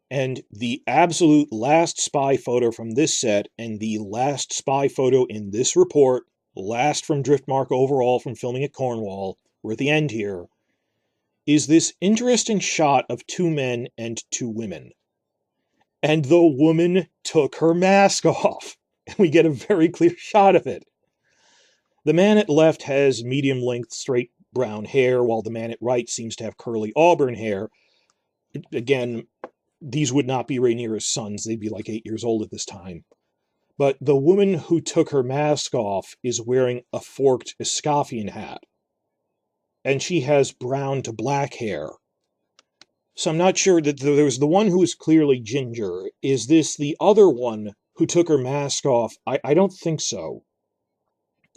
And the absolute last spy photo from this set, and the last spy photo in this report, last from Driftmark overall from filming at Cornwall, we're at the end here, is this interesting shot of 2 men and 2 women. And the woman took her mask off, and we get a very clear shot of it. The man at left has medium-length straight brown hair, while the man at right seems to have curly auburn hair. Again, these would not be Rhaenyra's sons. They'd be like 8 years old at this time. But the woman who took her mask off is wearing a forked Escoffian hat. And she has brown to black hair. So I'm not sure that there's the one who is clearly ginger. Is this the other one who took her mask off? I don't think so.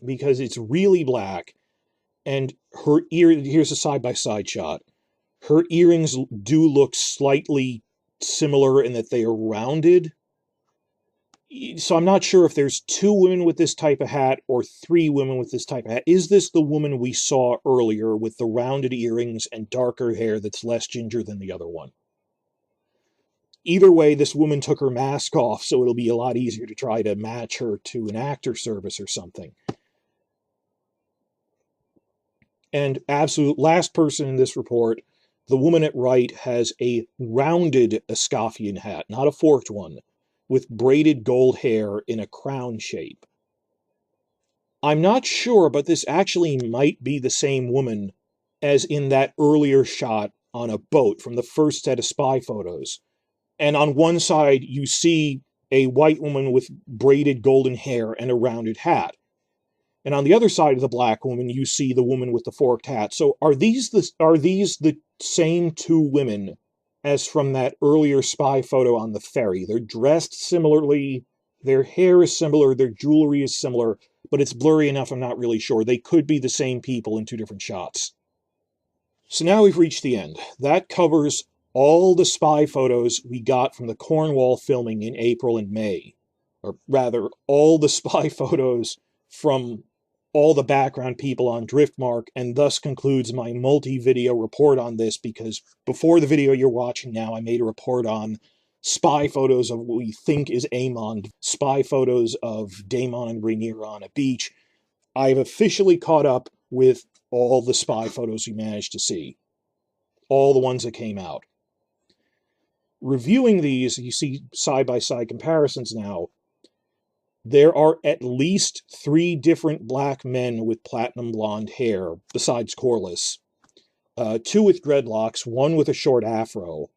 Because it's really black. And her here's a side-by-side shot. Her earrings do look slightly similar in that they are rounded. So I'm not sure if there's 2 women with this type of hat or 3 women with this type of hat. Is this the woman we saw earlier with the rounded earrings and darker hair that's less ginger than the other one? Either way, this woman took her mask off, so it'll be a lot easier to try to match her to an actor service or something. And absolute last person in this report, the woman at right has a rounded Escoffian hat, not a forked one, with braided gold hair in a crown shape. I'm not sure, but this actually might be the same woman as in that earlier shot on a boat from the first set of spy photos. And on one side, you see a white woman with braided golden hair and a rounded hat. And on the other side of the black woman, you see the woman with the forked hat. So are these the same 2 women as from that earlier spy photo on the ferry? They're dressed similarly, their hair is similar, their jewelry is similar, but it's blurry enough I'm not really sure. They could be the same people in 2 different shots. So now we've reached the end. That covers all the spy photos we got from the Cornwall filming in April and May. Or rather, all the spy photos from all the background people on Driftmark, and thus concludes my multi-video report on this, because before the video you're watching now, I made a report on spy photos of what we think is Aemon, spy photos of Daemon and Rhaenyra on a beach. I've officially caught up with all the spy photos we managed to see. All the ones that came out. Reviewing these, you see side-by-side comparisons now. There are at least 3 different black men with platinum blonde hair, besides Corlys. 2 with dreadlocks, 1 with a short afro.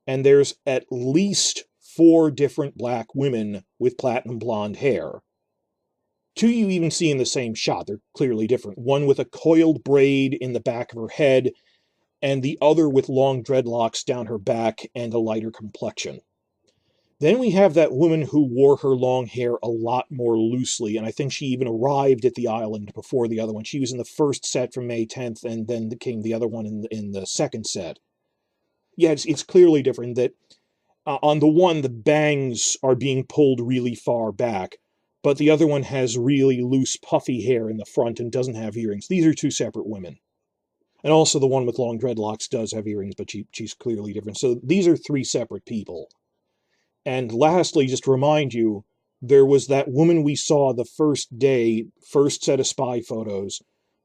And there's at least 4 different black women with platinum blonde hair. 2 you even see in the same shot. They're clearly different. 1 with a coiled braid in the back of her head, and the other with long dreadlocks down her back and a lighter complexion. Then we have that woman who wore her long hair a lot more loosely, and I think she even arrived at the island before the other one. She was in the first set from May 10th, and then came the other one in the second set. Yeah, it's clearly different that on the one, the bangs are being pulled really far back, but the other one has really loose, puffy hair in the front and doesn't have earrings. These are 2 separate women. And also the one with long dreadlocks does have earrings, but she's clearly different. So these are 3 separate people. And lastly, just to remind you, there was that woman we saw the first day, first set of spy photos,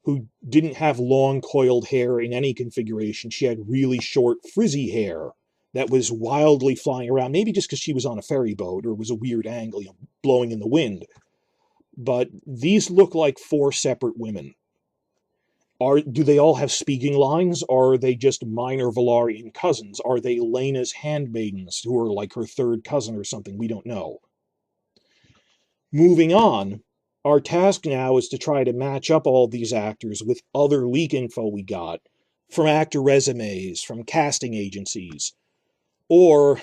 who didn't have long coiled hair in any configuration. She had really short, frizzy hair that was wildly flying around, maybe just because she was on a ferry boat or it was a weird angle, blowing in the wind. But these look like 4 separate women. Do they all have speaking lines, or are they just minor Velaryon cousins? Are they Laena's handmaidens, who are like her 3rd cousin or something? We don't know. Moving on, our task now is to try to match up all these actors with other leak info we got, from actor resumes, from casting agencies, or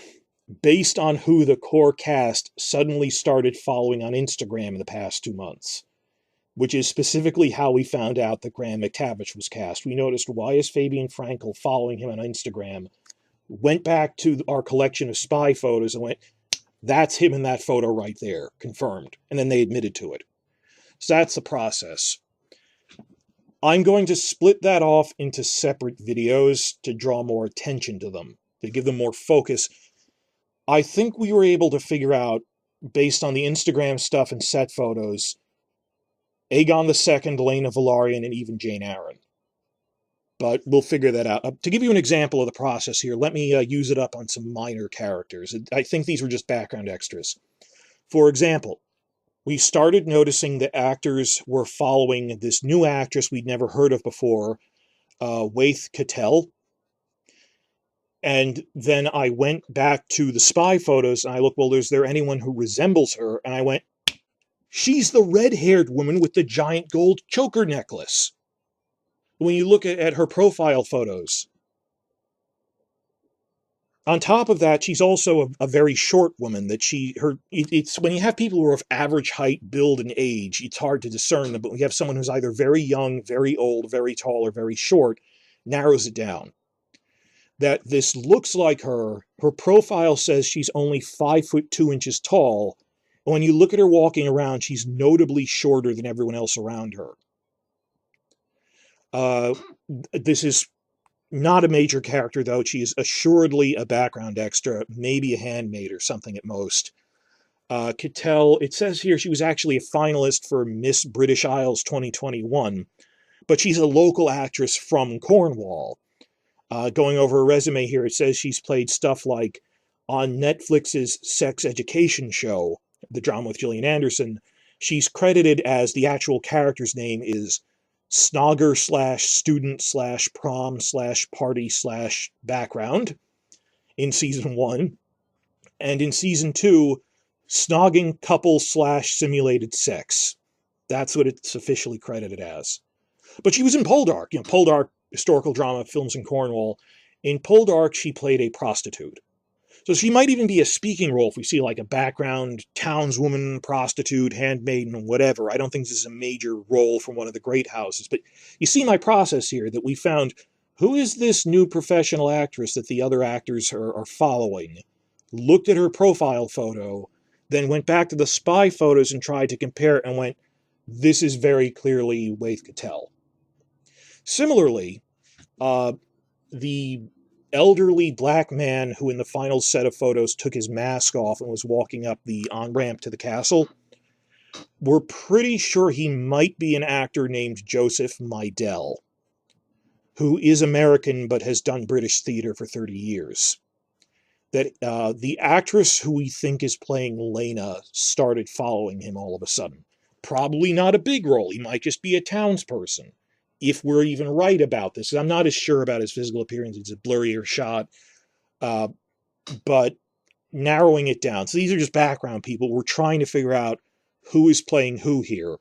based on who the core cast suddenly started following on Instagram in the past 2 months. which is specifically how we found out that Graham McTavish was cast. We noticed, why is Fabian Frankel following him on Instagram? Went back to our collection of spy photos and went, that's him in that photo right there, confirmed. And then they admitted to it. So that's the process. I'm going to split that off into separate videos to draw more attention to them, to give them more focus. I think we were able to figure out, based on the Instagram stuff and set photos, Aegon II, Lena Velaryon, and even Jane Arryn. But we'll figure that out. To give you an example of the process here, let me use it up on some minor characters. I think these were just background extras. For example, we started noticing that actors were following this new actress we'd never heard of before, Waith Cattell. And then I went back to the spy photos, and I looked, well, is there anyone who resembles her? And I went, she's the red-haired woman with the giant gold choker necklace. When you look at her profile photos. On top of that, she's also a very short woman. It's when you have people who are of average height, build, and age, it's hard to discern them. But when you have someone who's either very young, very old, very tall, or very short, narrows it down. That this looks like her. Her profile says she's only 5'2" tall. And when you look at her walking around, she's notably shorter than everyone else around her. This is not a major character, though. She is assuredly a background extra, maybe a handmaid or something at most. Cattell, it says here she was actually a finalist for Miss British Isles 2021, but she's a local actress from Cornwall. Going over her resume here, it says she's played stuff like on Netflix's sex education show, the drama with Gillian Anderson. She's credited as the actual character's name is Snogger/student/prom/party/background in season 1. And in season 2, snogging couple/simulated sex. That's what it's officially credited as. But she was in Poldark. Poldark, historical drama, films in Cornwall. In Poldark, she played a prostitute. So she might even be a speaking role if we see like a background townswoman, prostitute, handmaiden, whatever. I don't think this is a major role from one of the great houses. But you see my process here, that we found, who is this new professional actress that the other actors are following? Looked at her profile photo, then went back to the spy photos and tried to compare it and went, this is very clearly Waith Cattell. Similarly, the elderly black man who in the final set of photos took his mask off and was walking up the on-ramp to the castle, we're pretty sure he might be an actor named Joseph Meidel, who is American but has done British theater for 30 years. That the actress who we think is playing Lena started following him all of a sudden. Probably not a big role. He might just be a townsperson, if we're even right about this. I'm not as sure about his physical appearance. It's a blurrier shot. But narrowing it down. So these are just background people. We're trying to figure out who is playing who here.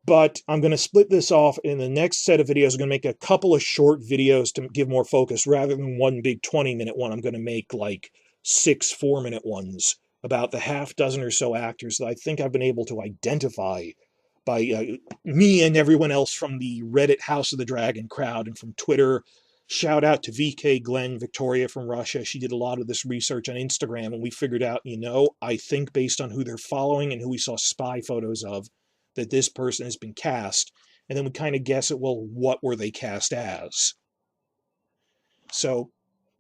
But I'm going to split this off. In the next set of videos, I'm going to make a couple of short videos to give more focus. Rather than one big 20-minute one, I'm going to make like 6 4-minute ones about the half dozen or so actors that I think I've been able to identify by me and everyone else from the Reddit House of the Dragon crowd and from Twitter. Shout out to VK Glenn Victoria from Russia. She did a lot of this research on Instagram, and we figured out, I think based on who they're following and who we saw spy photos of, that this person has been cast. And then we kind of guess at, well, what were they cast as? So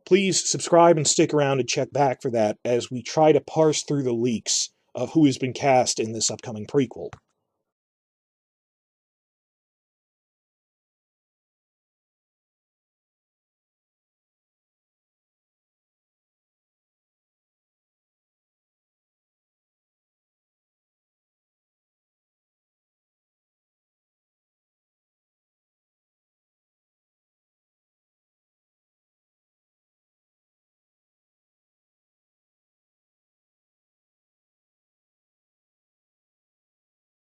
please subscribe and stick around and check back for that as we try to parse through the leaks of who has been cast in this upcoming prequel.